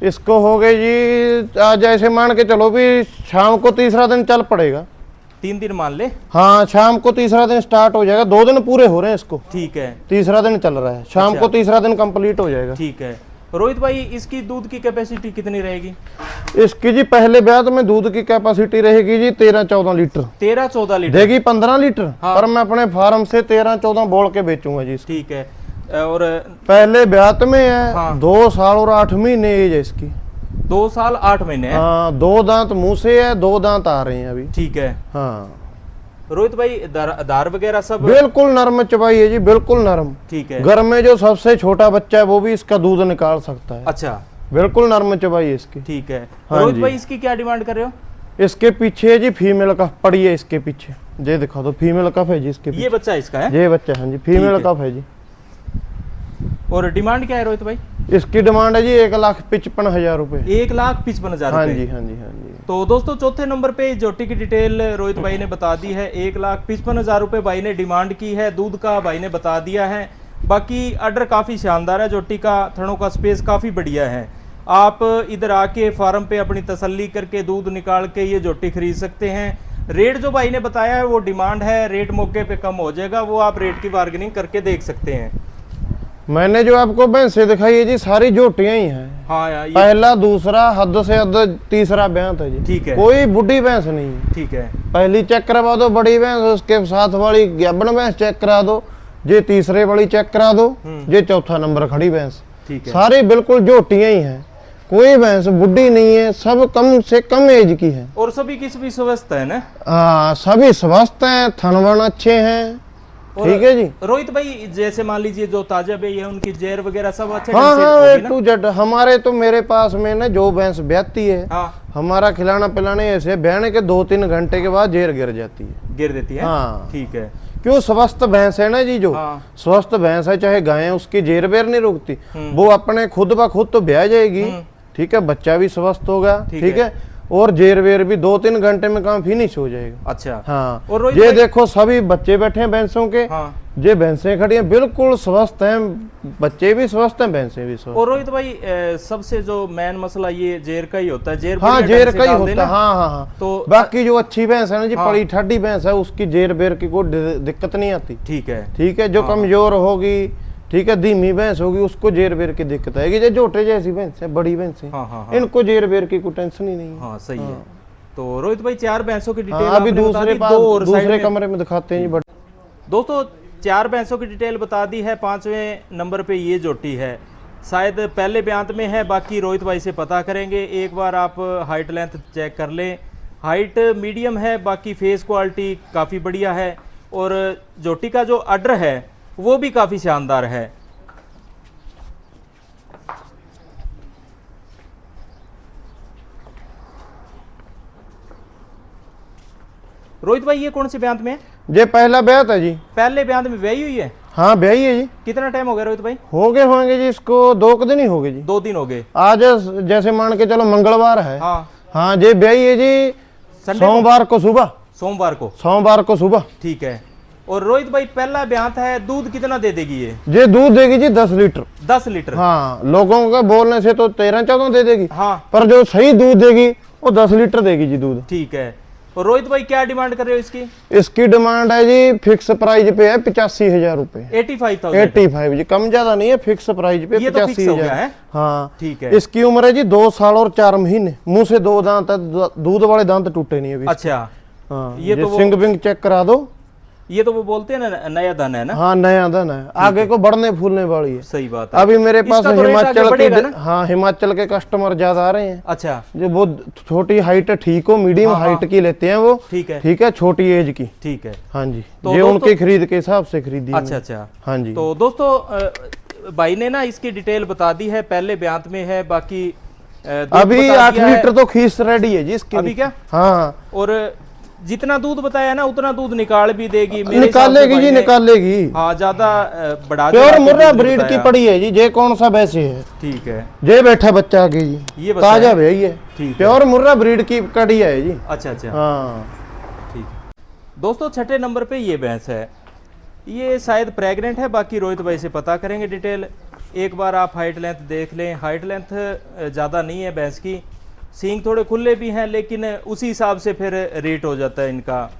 Speaker 1: इसको? हो गए जी आज ऐसे मान के चलो भी शाम को तीसरा दिन चल पड़ेगा।
Speaker 2: 3 दिन मान ले।
Speaker 1: हाँ, शाम को तीसरा दिन स्टार्ट हो जाएगा। 2 दिन पूरे हो रहे हैं इसको।
Speaker 2: ठीक है।
Speaker 1: तीसरा दिन चल रहा है, शाम
Speaker 2: अच्छा।
Speaker 1: को तीसरा दिन कंप्लीट हो जाएगा।
Speaker 2: ठीक है। रोहित भाई इसकी दूध की कैपेसिटी कितनी रहेगी?
Speaker 1: इसकी जी पहले ब्यात में दूध की कैपेसिटी रहेगी जी 13-14 लीटर।
Speaker 2: 13-14 लीटर
Speaker 1: देगी 15 लीटर।
Speaker 2: हाँ।
Speaker 1: पर मैं अपने फार्म से 13-14 बोल के बेचूंगा जी इसको।
Speaker 2: ठीक है। और
Speaker 1: पहले ब्यात में है।
Speaker 2: हाँ।
Speaker 1: 2 साल और 8 महीने एज है इसकी।
Speaker 2: 2 साल 8 महीने है।
Speaker 1: हाँ, 2 दांत मुंह से है, 2 दांत आ रहे हैं अभी।
Speaker 2: ठीक है।
Speaker 1: हाँ,
Speaker 2: रोहित भाई दार वगैरह सब
Speaker 1: बिल्कुल नरम चबाई है जी, बिल्कुल नरम।
Speaker 2: ठीक है।
Speaker 1: घर में जो सबसे छोटा बच्चा है वो भी इसका दूध निकाल सकता है।
Speaker 2: अच्छा,
Speaker 1: बिल्कुल नरम चबाई है इसकी।
Speaker 2: ठीक है।
Speaker 1: हाँ
Speaker 2: रोहित
Speaker 1: जी।
Speaker 2: भाई इसकी क्या डिमांड कर रहे हो?
Speaker 1: इसके पीछे जी फीमेल कफ पड़ी है, इसके पीछे ये दिखा दो, फीमेल कफ है जी इसके
Speaker 2: ये
Speaker 1: पीछे।
Speaker 2: बच्चा इसका है
Speaker 1: ये बच्चा, हाँ जी, फीमेल
Speaker 2: ठीक है।
Speaker 1: कफ है जी।
Speaker 2: और डिमांड क्या है रोहित भाई?
Speaker 1: इसकी डिमांड है जी 1,55,000 रुपए।
Speaker 2: 1,55,000
Speaker 1: हाँ
Speaker 2: रुपए।
Speaker 1: जी, हाँ जी, हाँ जी।
Speaker 2: तो दोस्तों चौथे नंबर पे जोटी की डिटेल रोहित भाई ने बता दी है। 1,55,000 रुपए भाई ने डिमांड की है। दूध का भाई ने बता दिया है। बाकी ऑर्डर काफ़ी शानदार है। जोटी का थनों का स्पेस काफ़ी बढ़िया है। आप इधर आके फार्म पे अपनी तसल्ली करके दूध निकाल के ये जोटी खरीद सकते हैं। रेट जो भाई ने बताया है वो डिमांड है, रेट मौके पे कम हो जाएगा, वो आप रेट की बार्गेनिंग करके देख सकते हैं।
Speaker 1: मैंने जो आपको भैंसे दिखाई है जी सारी जोटियां ही हैं।
Speaker 2: हाँ यार, ये
Speaker 1: पहला, दूसरा, हद से हद तीसरा ब्यांत है जी।
Speaker 2: ठीक है।
Speaker 1: कोई बुढ़ी भैंस नहीं है।
Speaker 2: ठीक है।
Speaker 1: पहली चेक करवा दो बड़ी भैंस, उसके साथ वाली गाभण भैंस चेक करा दो, ये तीसरे वाली चेक करा दो, ये चौथा नंबर खड़ी भैंस।
Speaker 2: ठीक है।
Speaker 1: सारी बिल्कुल जोटियां ही हैं। कोई भैंस बुढ़ी नहीं है, सब कम से कम एज की है।
Speaker 2: और सभी की सभी स्वस्थ है ना?
Speaker 1: हाँ, सभी स्वस्थ हैं, थनवन अच्छे हैं।
Speaker 2: और
Speaker 1: ठीक है जी।
Speaker 2: रोहित भाई जैसे मान लीजिए जो ताजा बेई है उनकी जेर वगैरह सब अच्छे
Speaker 1: हाँ
Speaker 2: ढंग से
Speaker 1: हाँ,
Speaker 2: होगी
Speaker 1: A
Speaker 2: ना?
Speaker 1: to Z हमारे तो मेरे पास में ना जो भैंस ब्याती है,
Speaker 2: हाँ,
Speaker 1: हमारा खिलाना पिलाने ऐसे बहने के 2-3 घंटे के बाद जेर गिर जाती है।
Speaker 2: गिर देती है।
Speaker 1: हाँ।
Speaker 2: ठीक है।
Speaker 1: क्यों? स्वस्थ भैंस है ना जी, जो
Speaker 2: हाँ।
Speaker 1: स्वस्थ भैंस है चाहे गाय है, उसकी जेर बेर नहीं रुकती। वो अपने खुद ब खुद तो ब्याह जाएगी। ठीक है, बच्चा भी स्वस्थ होगा। ठीक है, और जेर वेर भी 2-3 घंटे में काम फिनिश हो जाएगा।
Speaker 2: अच्छा।
Speaker 1: हाँ,
Speaker 2: और रोहित
Speaker 1: ये
Speaker 2: भाई-
Speaker 1: देखो सभी बच्चे बैठे हैं भैंसों के।
Speaker 2: हाँ।
Speaker 1: ये भैंसें खड़ी हैं, बिल्कुल स्वस्थ हैं, बच्चे भी स्वस्थ हैं, भैंसें भी स्वस्थ।
Speaker 2: और रोहित भाई सबसे जो मेन मसला ये जेर का ही होता है। जेर
Speaker 1: हाँ,
Speaker 2: बढ़िया
Speaker 1: जेर
Speaker 2: ढंग से
Speaker 1: का ही
Speaker 2: डाल
Speaker 1: होता है।
Speaker 2: देना।
Speaker 1: हाँ हाँ हाँ।
Speaker 2: तो
Speaker 1: बाकी जो अच्छी भैंस है ना जी,
Speaker 2: हाँ।
Speaker 1: पड़ी ठाडी भैंस है, उसकी जेर बेर की कोई दिक्कत नहीं आती।
Speaker 2: ठीक है।
Speaker 1: ठीक है, जो कमजोर होगी, ठीक है, धीमी भैंस होगी, उसको जेर बेर की दिक्कत आएगी। जो जोटे जैसी भैंस है, बड़ी भैंस है,
Speaker 2: हाँ, हाँ, हाँ।
Speaker 1: इनको जेर बेर की कोई टेंशन ही नहीं है।
Speaker 2: हाँ, सही है। तो रोहित भाई 4 भैंसों की डिटेल
Speaker 1: हाँ, अभी
Speaker 2: आपने बता
Speaker 1: दूसरे
Speaker 2: दी, दो और साइड
Speaker 1: दूसरे
Speaker 2: में-
Speaker 1: कमरे में दिखाते हैं जी। बड़े
Speaker 2: दोस्तों 4 भैंसों की डिटेल बता दी है। 5वें नंबर पे ये जोटी है, शायद पहले ब्यांत में है, बाकी रोहित भाई से पता करेंगे। एक बार आप हाइट लेंथ चेक कर लें। हाइट मीडियम है, बाकी फेस क्वालिटी काफ़ी बढ़िया है। और जोटी का जो अडर है वो भी काफ़ी शानदार है। रोहित भाई ये कौन से ब्यांत में है?
Speaker 1: ये पहला ब्यात है जी।
Speaker 2: पहले ब्यांत में ब्याई हुई है?
Speaker 1: हाँ, ब्याही है जी।
Speaker 2: कितना टाइम हो गया रोहित भाई?
Speaker 1: हो गए होंगे जी, इसको 2 दिन ही हो गए जी।
Speaker 2: 2 दिन हो गए।
Speaker 1: आज जैसे मान के चलो मंगलवार है।
Speaker 2: हाँ,
Speaker 1: हाँ, ये ब्याही है जी
Speaker 2: संडे को?
Speaker 1: सोमवार को सुबह।
Speaker 2: सोमवार को।
Speaker 1: सुबह।
Speaker 2: ठीक है। और रोहित भाई पहला ब्यांत है, दूध कितना दे देगी
Speaker 1: ये दूध देगी जी 10 लीटर।
Speaker 2: 10 लीटर।
Speaker 1: हाँ, लोगों का बोलने से तो 13-14 दे देगी।
Speaker 2: हाँ,
Speaker 1: पर जो सही दूध देगी वो 10 लीटर देगी जी दूध।
Speaker 2: ठीक है। और रोहित भाई क्या डिमांड कर रहे हो इसकी?
Speaker 1: इसकी डिमांड है जी फिक्स प्राइस पे है 85,000 रुपए।
Speaker 2: 85,000।
Speaker 1: 85 जी, कम ज्यादा नहीं है, फिक्स प्राइस पे
Speaker 2: ये तो फिक्स हो गया
Speaker 1: 85,000
Speaker 2: है।
Speaker 1: हाँ,
Speaker 2: ठीक है।
Speaker 1: इसकी उम्र है जी 2 साल और 4 महीने। मुंह से 2 दांत है, दूध वाले दांत टूटे नहीं अभी।
Speaker 2: अच्छा,
Speaker 1: हाँ,
Speaker 2: ये तो वो-
Speaker 1: सिंग बिंग चेक करा दो।
Speaker 2: ये तो वो बोलते हैं ना नया धन है ना?
Speaker 1: हाँ, नया धन है, आगे को बढ़ने फूलने वाली है।
Speaker 2: सही बात है।
Speaker 1: अभी मेरे पास
Speaker 2: इसका तो रेट आगे
Speaker 1: हिमाचल
Speaker 2: बढ़ेगा
Speaker 1: के
Speaker 2: ना?
Speaker 1: हाँ, हिमाचल के कस्टमर ज्यादा आ रहे हैं।
Speaker 2: अच्छा,
Speaker 1: जो वो छोटी हाइट ठीक हो, मीडियम
Speaker 2: हाँ,
Speaker 1: हाइट की लेते हैं वो।
Speaker 2: ठीक है।
Speaker 1: ठीक है, छोटी एज की।
Speaker 2: ठीक है।
Speaker 1: हाँ जी,
Speaker 2: तो
Speaker 1: ये
Speaker 2: दोस्तों-
Speaker 1: उनकी खरीद के हिसाब से खरीदी है
Speaker 2: अच्छा
Speaker 1: मैंने।
Speaker 2: अच्छा।
Speaker 1: हाँ जी।
Speaker 2: तो दोस्तों भाई ने ना इसकी डिटेल बता दी है, पहले ब्यांत में है, बाकी दूध
Speaker 1: अभी
Speaker 2: बता
Speaker 1: 8
Speaker 2: दिया है।
Speaker 1: लीटर तो खीस रेडी है जी इसकी।
Speaker 2: अभी क्या?
Speaker 1: हाँ,
Speaker 2: और जितना दूध बताया ना उतना दूध निकाल भी देगी, मेरे हिसाब से
Speaker 1: निकालेगी
Speaker 2: भाई
Speaker 1: जी,
Speaker 2: ने-
Speaker 1: निकालेगी।
Speaker 2: हाँ, ज्यादा बढ़ा
Speaker 1: प्योर
Speaker 2: के
Speaker 1: मुर्रा
Speaker 2: दूध
Speaker 1: ब्रीड की
Speaker 2: बताया।
Speaker 1: पड़ी है जी, जे कौन सा वैसे है,
Speaker 2: ठीक है,
Speaker 1: जे बैठा बच्चा आगे जी,
Speaker 2: ये बताया।
Speaker 1: ताजा भई है,
Speaker 2: ठीक है।
Speaker 1: प्योर मुर्रा ब्रीड की कड़ी है जी।
Speaker 2: अच्छा अच्छा,
Speaker 1: हाँ
Speaker 2: ठीक। दोस्तों छठे नंबर पे ये भैंस है, ये शायद प्रेग्नेंट है, बाकी रोहित भाई से पता करेंगे डिटेल। एक बार आप हाइट लेंथ देख लें, हाइट लेंथ ज़्यादा नहीं है भैंस की, सींग थोड़े खुले भी हैं, लेकिन उसी हिसाब से फिर रेट हो जाता है इनका।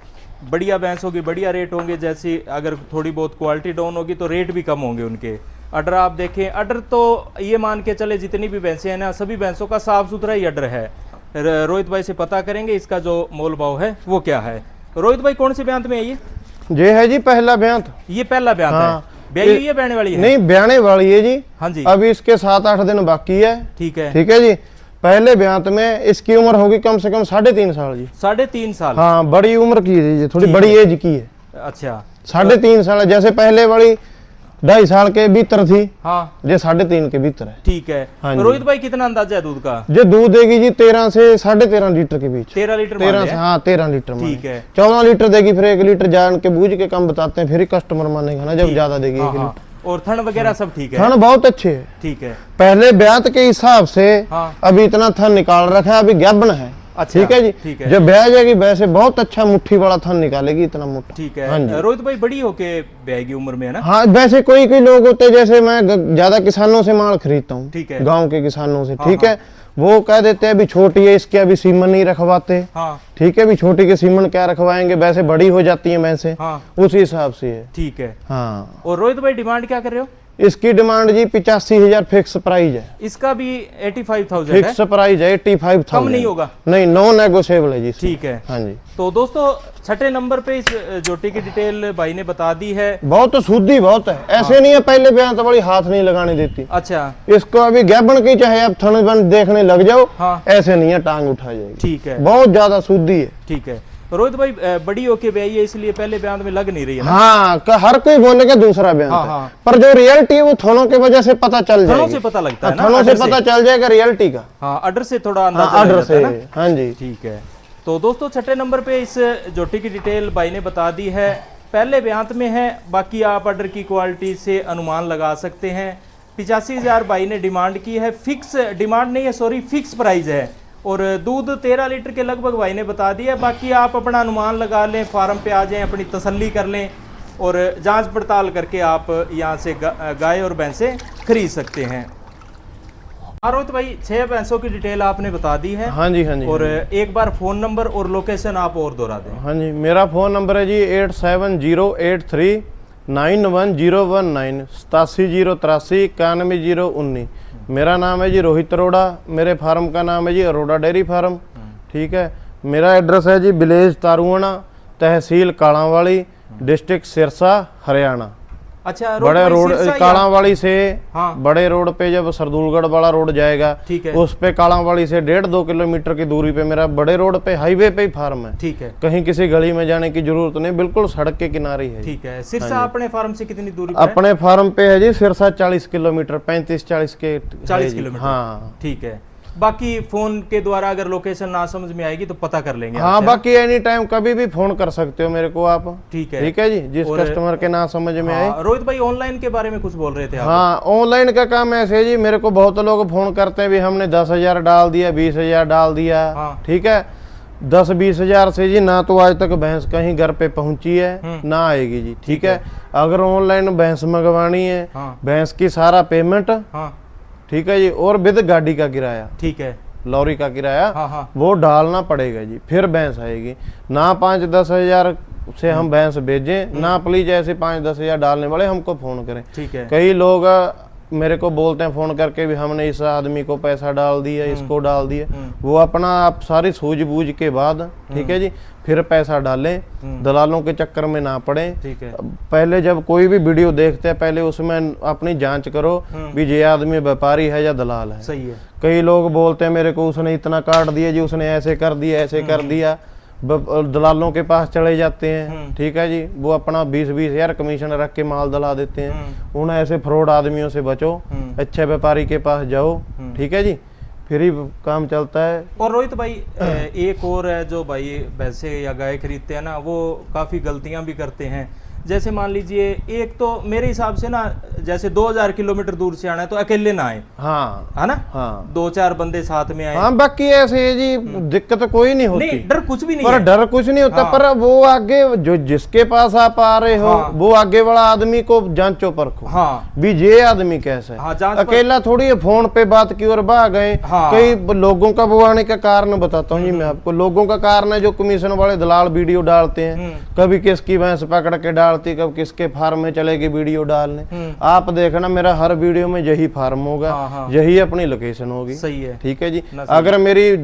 Speaker 2: बढ़िया भैंस होगी बढ़िया रेट होंगे, जैसी अगर थोड़ी बहुत क्वालिटी डाउन होगी तो रेट भी कम होंगे उनके। अडर आप देखें, अडर तो ये मान के चले जितनी भी भैंसें हैं ना, सभी भैंसों का साफ सुथरा ही अडर है। रोहित भाई से पता करेंगे इसका जो मोल भाव है वो क्या है। रोहित भाई कौन से ब्यांत में है
Speaker 1: ये है जी पहला ब्यांत।
Speaker 2: ये पहला ब्यांत
Speaker 1: हाँ।
Speaker 2: है, ब्याई हुई है ब्याने वाली है?
Speaker 1: नहीं, ब्याने वाली है जी।
Speaker 2: हाँ जी,
Speaker 1: अभी इसके 7-8 दिन बाकी है।
Speaker 2: ठीक है,
Speaker 1: ठीक है जी। पहले ब्यांत में इसकी उम्र होगी कम से कम 3.5 साल जी।
Speaker 2: 3.5 साल।
Speaker 1: हाँ, बड़ी उम्र की है जी, थोड़ी
Speaker 2: ठीक
Speaker 1: बड़ी
Speaker 2: है।
Speaker 1: एज की है।
Speaker 2: अच्छा,
Speaker 1: 3.5 साल है, जैसे पहले वाली 2.5 साल के भीतर थी,
Speaker 2: हाँ
Speaker 1: ये 3.5 के भीतर है।
Speaker 2: ठीक है।
Speaker 1: हाँ जी।
Speaker 2: रोहित भाई कितना अंदाजा है दूध का?
Speaker 1: जो दूध देगी जी 13 से 13.5 लीटर के बीच।
Speaker 2: 13 लीटर
Speaker 1: 13
Speaker 2: मान
Speaker 1: से,
Speaker 2: लिया?
Speaker 1: हाँ 13 लीटर
Speaker 2: ठीक है।
Speaker 1: 14 लीटर देगी, फिर 1 लीटर जान के बूझ के कम बताते हैं, फिर ही कस्टमर मानेगा ना जब ज्यादा देगी।
Speaker 2: हाँ,
Speaker 1: 1
Speaker 2: हाँ।
Speaker 1: लीटर
Speaker 2: और थन वगैरह सब ठीक है?
Speaker 1: थन बहुत अच्छे है।
Speaker 2: ठीक है,
Speaker 1: पहले ब्यात के हिसाब से
Speaker 2: हाँ।
Speaker 1: अभी इतना थन निकाल रखा है, अभी गैबन है।
Speaker 2: अच्छा,
Speaker 1: ठीक है जी।
Speaker 2: ठीक है।
Speaker 1: जब ब्याह जाएगी वैसे बहुत अच्छा मुट्ठी बड़ा थन निकालेगी, इतना मोटा।
Speaker 2: ठीक
Speaker 1: हाँ जी।
Speaker 2: है। रोहित भाई बड़ी होके ब्याएगी उम्र में है ना?
Speaker 1: हाँ, वैसे कोई कोई लोग होते हैं, जैसे मैं ज्यादा किसानों से माल खरीदता हूँ,
Speaker 2: ठीक है।
Speaker 1: गांव के किसानों से।
Speaker 2: हाँ,
Speaker 1: ठीक है, वो कह देते हैं अभी छोटी है, इसके अभी सीमन नहीं रखवाते।
Speaker 2: हाँ
Speaker 1: ठीक है, अभी छोटी के सीमन क्या रखवाएंगे, वैसे बड़ी हो जाती है भैंसें,
Speaker 2: हाँ,
Speaker 1: उसी हिसाब से है।
Speaker 2: ठीक है।
Speaker 1: हाँ,
Speaker 2: और रोहित भाई डिमांड क्या कर रहे हो?
Speaker 1: इसकी डिमांड जी 85,000 फिक्स प्राइस है।
Speaker 2: इसका भी 85,000 है?
Speaker 1: फिक्स प्राइस है 85,000।
Speaker 2: कम नहीं होगा?
Speaker 1: नहीं, नो नेगोशिएबल है जी इसमें।
Speaker 2: ठीक है।
Speaker 1: हाँ जी।
Speaker 2: तो दोस्तों छठे नंबर पे इस जोटी की डिटेल भाई ने बता दी है।
Speaker 1: बहुत शुद्धि बहुत है, ऐसे नहीं है पहले ब्याह तो बड़ी हाथ नहीं लगाने देती।
Speaker 2: अच्छा,
Speaker 1: इसको अभी गैबन की चाहे आप थन बन देखने लग जाओ,
Speaker 2: हाँ।
Speaker 1: ऐसे नहीं है, टांग उठा जाएगी।
Speaker 2: ठीक है,
Speaker 1: बहुत ज्यादा शुद्धि है।
Speaker 2: ठीक है। रोहित भाई बड़ी होके ब्याई है, इसलिए पहले बयान में लग नहीं रही है ना?
Speaker 1: हाँ, हर कोई बोलेगा दूसरा बयान
Speaker 2: हाँ,
Speaker 1: है।
Speaker 2: हाँ।
Speaker 1: पर जो रियलिटी है वो थनों की वजह से पता चल
Speaker 2: थनों
Speaker 1: जाएगी।
Speaker 2: से पता लगता है ना?
Speaker 1: थनों से
Speaker 2: अडर
Speaker 1: पता चल जाएगा रियलिटी का।
Speaker 2: हाँ, अडर से थोड़ा अंदाजा
Speaker 1: हाँ,
Speaker 2: लग
Speaker 1: आर्डर
Speaker 2: जाता है
Speaker 1: से।
Speaker 2: ना?
Speaker 1: हाँ जी।
Speaker 2: ठीक है। तो दोस्तों छठे नंबर पे इस जोटी की डिटेल भाई ने बता दी है, पहले ब्यांत में है, बाकी आप अडर की क्वालिटी से अनुमान लगा सकते हैं। 85,000 भाई ने डिमांड की है, फिक्स डिमांड नहीं है, सॉरी फिक्स प्राइस है। और दूध 13 लीटर के लगभग भाई ने बता दिया। बाकी आप अपना अनुमान लगा लें, फार्म पे आ जाएं, अपनी तसल्ली कर लें और जांच पड़ताल करके आप यहाँ से गाय और भैंसें खरीद सकते हैं। रोहित भाई 6 भैंसों की डिटेल आपने बता दी है।
Speaker 1: हाँ जी, हाँ जी।
Speaker 2: और एक बार फोन नंबर और लोकेशन आप और दोहरा दें।
Speaker 1: हाँ जी, मेरा फोन नंबर है जी 8708391019, 8703 9119। मेरा नाम है जी रोहित अरोड़ा, मेरे फार्म का नाम है जी अरोड़ा डेयरी फार्म। ठीक है, मेरा एड्रेस है जी विलेज तारुआना, तहसील कालांवाली, डिस्ट्रिक्ट सिरसा, हरियाणा।
Speaker 2: अच्छा,
Speaker 1: बड़े
Speaker 2: भाई
Speaker 1: रोड
Speaker 2: सिरसा ही
Speaker 1: कालांवाली से,
Speaker 2: हाँ।
Speaker 1: बड़े रोड पे जब सरदूलगढ़ वाला रोड जाएगा,
Speaker 2: ठीक है।
Speaker 1: उस पे कालांवाली से 1.5-2 किलोमीटर की दूरी पे मेरा बड़े रोड पे हाईवे पे ही फार्म है।
Speaker 2: ठीक है,
Speaker 1: कहीं किसी गली में जाने की जरूरत नहीं, बिल्कुल सड़क के किनारे है।
Speaker 2: ठीक है। सिरसा अपने फार्म से कितनी दूरी पर है?
Speaker 1: अपने फार्म पे है जी सिरसा 40 किलोमीटर, 35-40 के
Speaker 2: 40
Speaker 1: है जी।
Speaker 2: किलोमीटर।
Speaker 1: हाँ
Speaker 2: ठीक है। बाकी फोन के द्वारा अगर लोकेशन ना समझ में आएगी तो पता कर लेंगे
Speaker 1: हाँ,
Speaker 2: आपसे,
Speaker 1: बाकी एनी टाइम कभी भी फोन कर सकते हो मेरे को आप।
Speaker 2: ठीक है।
Speaker 1: ठीक है जी, जिस
Speaker 2: और-
Speaker 1: कस्टमर के ना समझ में आए।
Speaker 2: हाँ, रोहित भाई ऑनलाइन के बारे में कुछ बोल रहे थे आप?
Speaker 1: हाँ, ऑनलाइन का काम ऐसे है जी, मेरे को बहुत लोग फोन करते हैं भी हमने 10,000 डाल दिया, 20,000 डाल दिया।
Speaker 2: हाँ।
Speaker 1: ठीक है, 10-20,000 से जी ना तो आज तक भैंस कहीं घर पे पहुंची है ना आएगी जी। ठीक है, अगर ऑनलाइन भैंस मंगवानी है,
Speaker 2: हाँ।
Speaker 1: भैंस की सारा पेमेंट,
Speaker 2: हाँ,
Speaker 1: ठीक है जी, और विद गाड़ी का किराया,
Speaker 2: ठीक है।
Speaker 1: लॉरी का किराया,
Speaker 2: हाँ, हाँ।
Speaker 1: वो डालना पड़ेगा जी, फिर भैंस आएगी। ना 5-10 हजार से हम भैंस भेजें, ना प्लीज ऐसे 5-10 हजार डालने वाले हमको फोन करें।
Speaker 2: ठीक है।
Speaker 1: कई लोग मेरे को बोलते हैं फोन करके भी हमने इस आदमी को पैसा डाल दिया, इसको डाल दिया। वो अपना आप सारी सूझबूझ के बाद, ठीक है जी, फिर पैसा डालें, दलालों के चक्कर में ना पड़े।
Speaker 2: ठीक है।
Speaker 1: पहले जब कोई भी वीडियो देखते हैं, पहले उसमें अपनी जांच करो भी ये आदमी व्यापारी है या दलाल है।
Speaker 2: सही है।
Speaker 1: कई लोग बोलते हैं मेरे को उसने इतना काट दिया जी, उसने ऐसे कर दिया, ऐसे कर दिया, दलालों के पास चले जाते हैं। ठीक है जी, वो अपना 20-20 हजार कमीशन रख के माल दला देते हैं। उन ऐसे फ्रॉड आदमियों से बचो, अच्छे व्यापारी के पास जाओ। ठीक है जी, फिर ही काम चलता है।
Speaker 2: और रोहित भाई एक और है जो भाई भैंसे या गाय खरीदते हैं ना, वो काफ़ी गलतियां भी करते हैं। जैसे मान लीजिए, एक तो मेरे हिसाब से ना, जैसे 2000 किलोमीटर दूर से आना है तो अकेले ना आए,
Speaker 1: हाँ
Speaker 2: है ना,
Speaker 1: हाँ
Speaker 2: 2-4 बंदे साथ में आए।
Speaker 1: हाँ, बाकी ऐसे है जी, दिक्कत कोई नहीं होती।
Speaker 2: नहीं, डर कुछ भी नहीं
Speaker 1: पर
Speaker 2: है।
Speaker 1: डर कुछ नहीं होता।
Speaker 2: हाँ।
Speaker 1: पर वो आगे जो जिसके पास आप आ रहे हो,
Speaker 2: हाँ।
Speaker 1: वो आगे वाला आदमी को जांचो परखो।
Speaker 2: हाँ
Speaker 1: भी ये आदमी कैसा है।
Speaker 2: हाँ, जांच
Speaker 1: अकेला थोड़ी है, फोन पे बात की और भाग गए।
Speaker 2: हाँ।
Speaker 1: कई लोगों का वो आने का कारण बताता हूँ जी मैं आपको। लोगों का कारण है जो कमीशन वाले दलाल वीडियो डालते हैं, कभी किसकी भैंस पकड़ के डालती, कभी किसके फार्म में चलेगी वीडियो डालने। आप देखना मेरा हर वीडियो में यही फार्म होगा,
Speaker 2: हाँ।
Speaker 1: यही अपनी लोकेशन होगी।
Speaker 2: सही है।
Speaker 1: ठीक है जी। अगर मेरी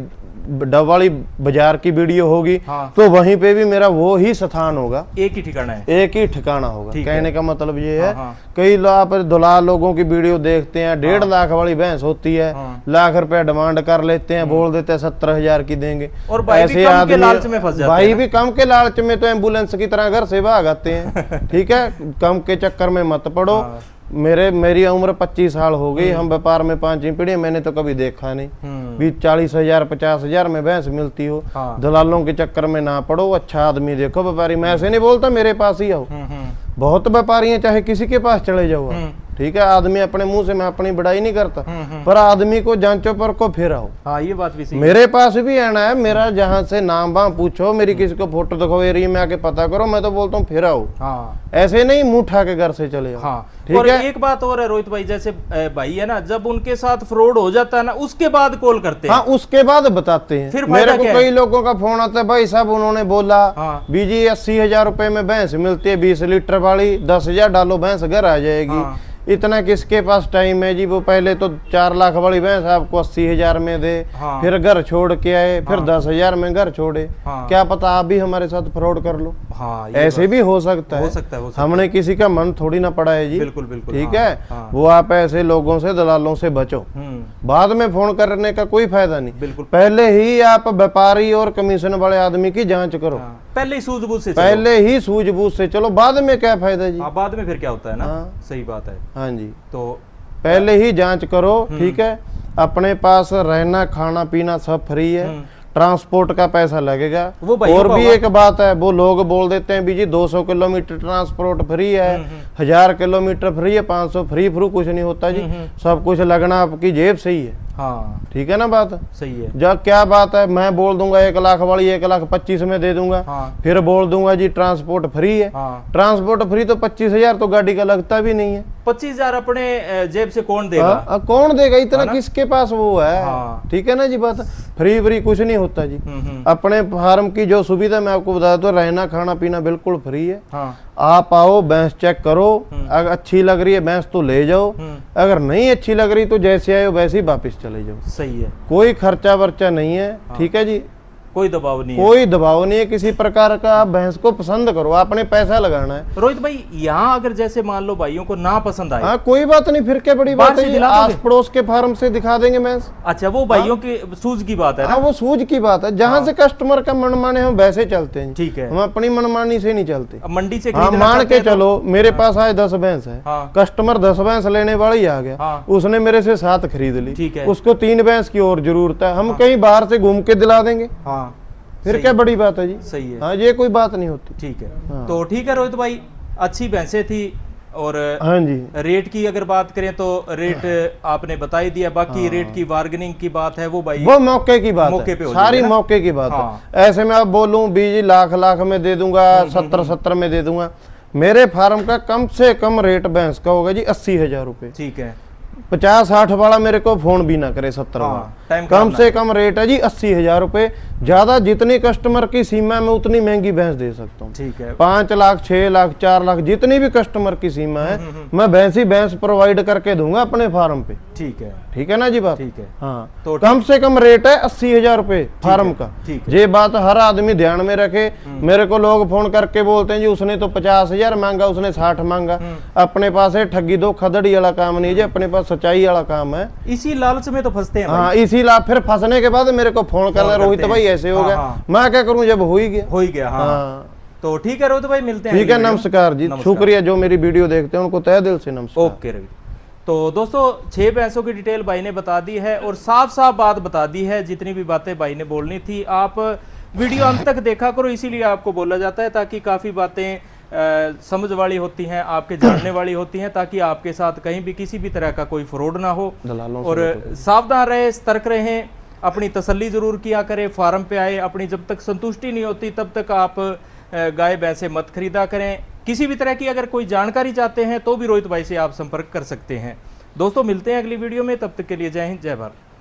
Speaker 1: डबवाली बाजार की वीडियो होगी,
Speaker 2: हाँ।
Speaker 1: तो वहीं पे भी मेरा वो ही स्थान होगा,
Speaker 2: एक ही ठिकाना है।
Speaker 1: एक ही ठिकाना होगा।
Speaker 2: ठीक
Speaker 1: कहने
Speaker 2: है।
Speaker 1: का मतलब ये है,
Speaker 2: हाँ।
Speaker 1: कई आप दुलाल लोगों की वीडियो देखते हैं, 1.5 लाख वाली भैंस होती है, लाख रुपए डिमांड कर लेते हैं, बोल देते हैं 70,000 की देंगे।
Speaker 2: और भाई भी कम के लालच में फंस जाते हैं।
Speaker 1: भाई भी कम के लालच में तो एम्बुलेंस की तरह घर से भाग आते हैं। ठीक है, कम के चक्कर में मत पड़ो। मेरी उम्र 25 साल हो गई, हम व्यापार में 5वीं पीढ़ी, मैंने तो कभी देखा नहीं भी 40,000 50,000 में भैंस मिलती हो।
Speaker 2: हाँ।
Speaker 1: दलालों के चक्कर में ना पड़ो, अच्छा आदमी देखो। व्यापारी, मैं ऐसे नहीं बोलता मेरे पास ही आओ, बहुत व्यापारी हैं, चाहे किसी के पास चले जाओ आप। ठीक है, आदमी अपने मुंह से मैं अपनी बड़ाई नहीं करता, पर आदमी को जांचो पर को फिर आओ।
Speaker 2: हाँ, ये बात भी सही।
Speaker 1: मेरे पास भी आना है, मेरा जहाँ से नाम वाम पूछो, मेरी किसी को फोटो दिखाओ, एरिया में आके पता करो, मैं तो बोलता हूँ फिर आओ।
Speaker 2: हाँ,
Speaker 1: ऐसे नहीं मुंह उठा के घर से चले आओ।
Speaker 2: हाँ।
Speaker 1: ठीक
Speaker 2: और
Speaker 1: है।
Speaker 2: एक बात और है रोहित भाई, जैसे भाई है ना, जब उनके साथ फ्रॉड हो जाता है ना, उसके बाद कॉल करते हैं।
Speaker 1: हाँ, उसके बाद बताते हैं।
Speaker 2: फिर
Speaker 1: मेरे को
Speaker 2: क्या
Speaker 1: कई लोगों का फोन आता है, भाई साहब उन्होंने बोला
Speaker 2: हाँ।
Speaker 1: बीजी 80,000 रुपए में भैंस मिलती है 20 लीटर वाली, 10,000 डालो भैंस घर आ जाएगी।
Speaker 2: हाँ।
Speaker 1: इतना किसके पास टाइम है जी। वो पहले तो 4 लाख वाली भैंस आपको 80,000 में दे,
Speaker 2: हाँ।
Speaker 1: फिर घर छोड़ के आए, फिर 10,000 में घर छोड़े।
Speaker 2: हाँ।
Speaker 1: क्या पता आप भी हमारे साथ फ्रॉड कर लो।
Speaker 2: हाँ, ये
Speaker 1: ऐसे भी हो सकता है।
Speaker 2: हो सकता है, हो सकता
Speaker 1: हमने किसी का मन थोड़ी ना पड़ा है जी।
Speaker 2: बिल्कुल, बिल्कुल।
Speaker 1: ठीक
Speaker 2: हाँ,
Speaker 1: है।
Speaker 2: हाँ।
Speaker 1: वो आप ऐसे लोगों से, दलालों से बचो। बाद में फोन करने का कोई फायदा नहीं।
Speaker 2: बिल्कुल।
Speaker 1: पहले ही आप व्यापारी और कमीशन वाले आदमी की जांच करो।
Speaker 2: हाँ, पहले ही सूझबूझ से चलो।
Speaker 1: पहले ही सूझबूझ से चलो, बाद में क्या फायदा जी।
Speaker 2: हाँ, बाद में फिर क्या होता है ना।
Speaker 1: हाँ।
Speaker 2: सही बात है।
Speaker 1: हाँ जी,
Speaker 2: तो
Speaker 1: पहले ही जांच करो। ठीक है, अपने पास रहना खाना पीना सब फ्री है, ट्रांसपोर्ट का पैसा लगेगा।
Speaker 2: वो भाइयों
Speaker 1: और
Speaker 2: का
Speaker 1: भी
Speaker 2: होगा।
Speaker 1: एक बात है, वो लोग बोल देते हैं भी जी 200 किलोमीटर ट्रांसपोर्ट फ्री है, 1000 किलोमीटर फ्री है, 500 फ्री कुछ नहीं होता जी। सब कुछ लगना आपकी जेब से ही है।
Speaker 2: हाँ,
Speaker 1: ठीक है ना बात।
Speaker 2: सही है।
Speaker 1: जब क्या बात है, मैं बोल दूंगा 1 लाख वाली 1,25,000 में दे दूंगा।
Speaker 2: हाँ।
Speaker 1: फिर बोल दूंगा जी ट्रांसपोर्ट फ्री है।
Speaker 2: हाँ।
Speaker 1: ट्रांसपोर्ट फ्री तो 25,000 तो गाड़ी का लगता भी नहीं है।
Speaker 2: 25,000 अपने जेब से कौन देगा?
Speaker 1: कौन देगा इतना,
Speaker 2: ना?
Speaker 1: किसके पास वो है।
Speaker 2: हाँ।
Speaker 1: ठीक है ना जी बात। फ्री कुछ नहीं होता जी। अपने फार्म की जो सुविधा मैं आपको बता दूं, रहना खाना पीना बिल्कुल फ्री है।
Speaker 2: हाँ।
Speaker 1: आप आओ, भैंस चेक करो, अगर अच्छी लग रही है भैंस तो ले जाओ, अगर नहीं अच्छी लग रही तो जैसे आए हो वैसे ही वापस चले जाओ।
Speaker 2: सही है।
Speaker 1: कोई खर्चा वर्चा नहीं है। ठीक है जी,
Speaker 2: कोई दबाव नहीं है।
Speaker 1: कोई दबाव नहीं है किसी प्रकार का। आप भैंस को पसंद करो, आपने पैसा लगाना है।
Speaker 2: रोहित भाई, यहाँ अगर जैसे मान लो भाइयों को ना पसंद आए,
Speaker 1: हाँ, कोई बात नहीं, फिर क्या बड़ी
Speaker 2: बाहर
Speaker 1: बात है
Speaker 2: से
Speaker 1: जी,
Speaker 2: दिला दोगे?
Speaker 1: आस पड़ोस के फार्म से दिखा देंगे भैंस।
Speaker 2: अच्छा, वो भाइयों की सूझ की बात है ना।
Speaker 1: हाँ, वो सूझ की बात है। जहाँ से कस्टमर का मन माने हम वैसे चलते हैं।
Speaker 2: ठीक है।
Speaker 1: हम अपनी मनमानी से नहीं चलते।
Speaker 2: अब मंडी से
Speaker 1: हाँ,
Speaker 2: खरीदना
Speaker 1: मान
Speaker 2: चाहते
Speaker 1: के
Speaker 2: हैं तो-
Speaker 1: चलो, मेरे पास आए 10 भैंस है,
Speaker 2: हाँ।
Speaker 1: कस्टमर 10 भैंस लेने वाला ही आ गया।
Speaker 2: हाँ।
Speaker 1: उसने मेरे से 7 खरीद ली।
Speaker 2: ठीक है।
Speaker 1: उसको 3 भैंस की और जरूरत है, हम कहीं बाहर से घूम के दिला देंगे।
Speaker 2: हाँ,
Speaker 1: फिर
Speaker 2: सही
Speaker 1: क्या बड़ी बात है जी।
Speaker 2: सही है।
Speaker 1: हाँ, ये कोई बात नहीं होती।
Speaker 2: ठीक है।
Speaker 1: हाँ।
Speaker 2: तो ठीक है रोहित भाई, अच्छी भैंसें थी। और
Speaker 1: हाँ जी,
Speaker 2: रेट की अगर बात करें तो रेट आपने बता ही दिया। बाकी रेट की बार्गेनिंग की बात है, वो भाई
Speaker 1: वो मौके की बात
Speaker 2: मौके
Speaker 1: है,
Speaker 2: पे हो
Speaker 1: सारी
Speaker 2: जाएगी ना?
Speaker 1: मौके की बात
Speaker 2: हाँ।
Speaker 1: है। ऐसे में आप बोलूं 20 लाख में दे दूंगा, 70 में दे दूंगा। मेरे फार्म का कम से कम रेट भैंस का होगा जी 80,000 रुपए।
Speaker 2: ठीक है।
Speaker 1: 50-60 वाला मेरे को फोन भी ना करे, 70
Speaker 2: हाँ,
Speaker 1: वाला।
Speaker 2: टाइम
Speaker 1: कम
Speaker 2: खराब
Speaker 1: से कम रेट है जी 80,000 रुपए। ज्यादा जितनी कस्टमर की सीमा में उतनी महंगी भैंस दे सकता हूँ।
Speaker 2: ठीक है।
Speaker 1: 5 लाख 6 लाख 4 लाख जितनी भी कस्टमर की सीमा है, मैं भैंस ही भैंस प्रोवाइड करके दूंगा अपने फार्म पे।
Speaker 2: ठीक है।
Speaker 1: ठीक है ना जी बात।
Speaker 2: ठीक है।
Speaker 1: हाँ,
Speaker 2: तो
Speaker 1: कम से कम रेट है 80,000 रुपए फार्म का।
Speaker 2: ठीक
Speaker 1: ये बात हर आदमी ध्यान में रखे। मेरे को लोग फोन करके बोलते हैं जी उसने तो 50,000 मांगा, उसने 60 मांगा। अपने पास है ठगी धोखाधड़ी वाला काम नहीं जी, अपने पास सच्चाई वाला काम है।
Speaker 2: इसी लालच में तो फंसते हैं भाई।
Speaker 1: हाँ, इसी लाभ फिर फंसने के बाद मेरे को फोन करना, रोहित
Speaker 2: करते
Speaker 1: भाई
Speaker 2: हैं।
Speaker 1: ऐसे हो
Speaker 2: हाँ,
Speaker 1: गया।
Speaker 2: हाँ।
Speaker 1: मैं क्या करूं जब हो ही गया।
Speaker 2: हो ही गया। हाँ।
Speaker 1: हाँ।
Speaker 2: तो ठीक है रोहित भाई, मिलते हैं
Speaker 1: ठीक है,
Speaker 2: अगली वीडियो में।
Speaker 1: नमस्कार जी।
Speaker 2: नमस्कार।
Speaker 1: शुक्रिया जो मेरी वीडियो देखते हैं उनको तय दिल से नमस्कार।
Speaker 2: ओके रवि। तो दोस्तों 6 भैंसों की डिटेल भाई ने बता दी है और साफ साफ बात बता दी है, जितनी भी बातें भाई ने बोलनी थी। आप वीडियो अंत तक देखा करो, इसीलिए आपको बोला जाता है, ताकि काफ़ी बातें समझ वाली होती हैं, आपके जानने वाली होती हैं, ताकि आपके साथ कहीं भी किसी भी तरह का कोई फ्रॉड ना हो। और सावधान रहे, सतर्क रहें, अपनी तसल्ली ज़रूर किया करें। फार्म पे आए, अपनी जब तक संतुष्टि नहीं होती तब तक आप गाय भैंसे मत खरीदा करें। किसी भी तरह की अगर कोई जानकारी चाहते हैं तो भी रोहित भाई से आप संपर्क कर सकते हैं। दोस्तों मिलते हैं अगली वीडियो में, तब तक के लिए जय हिंद, जय भारत।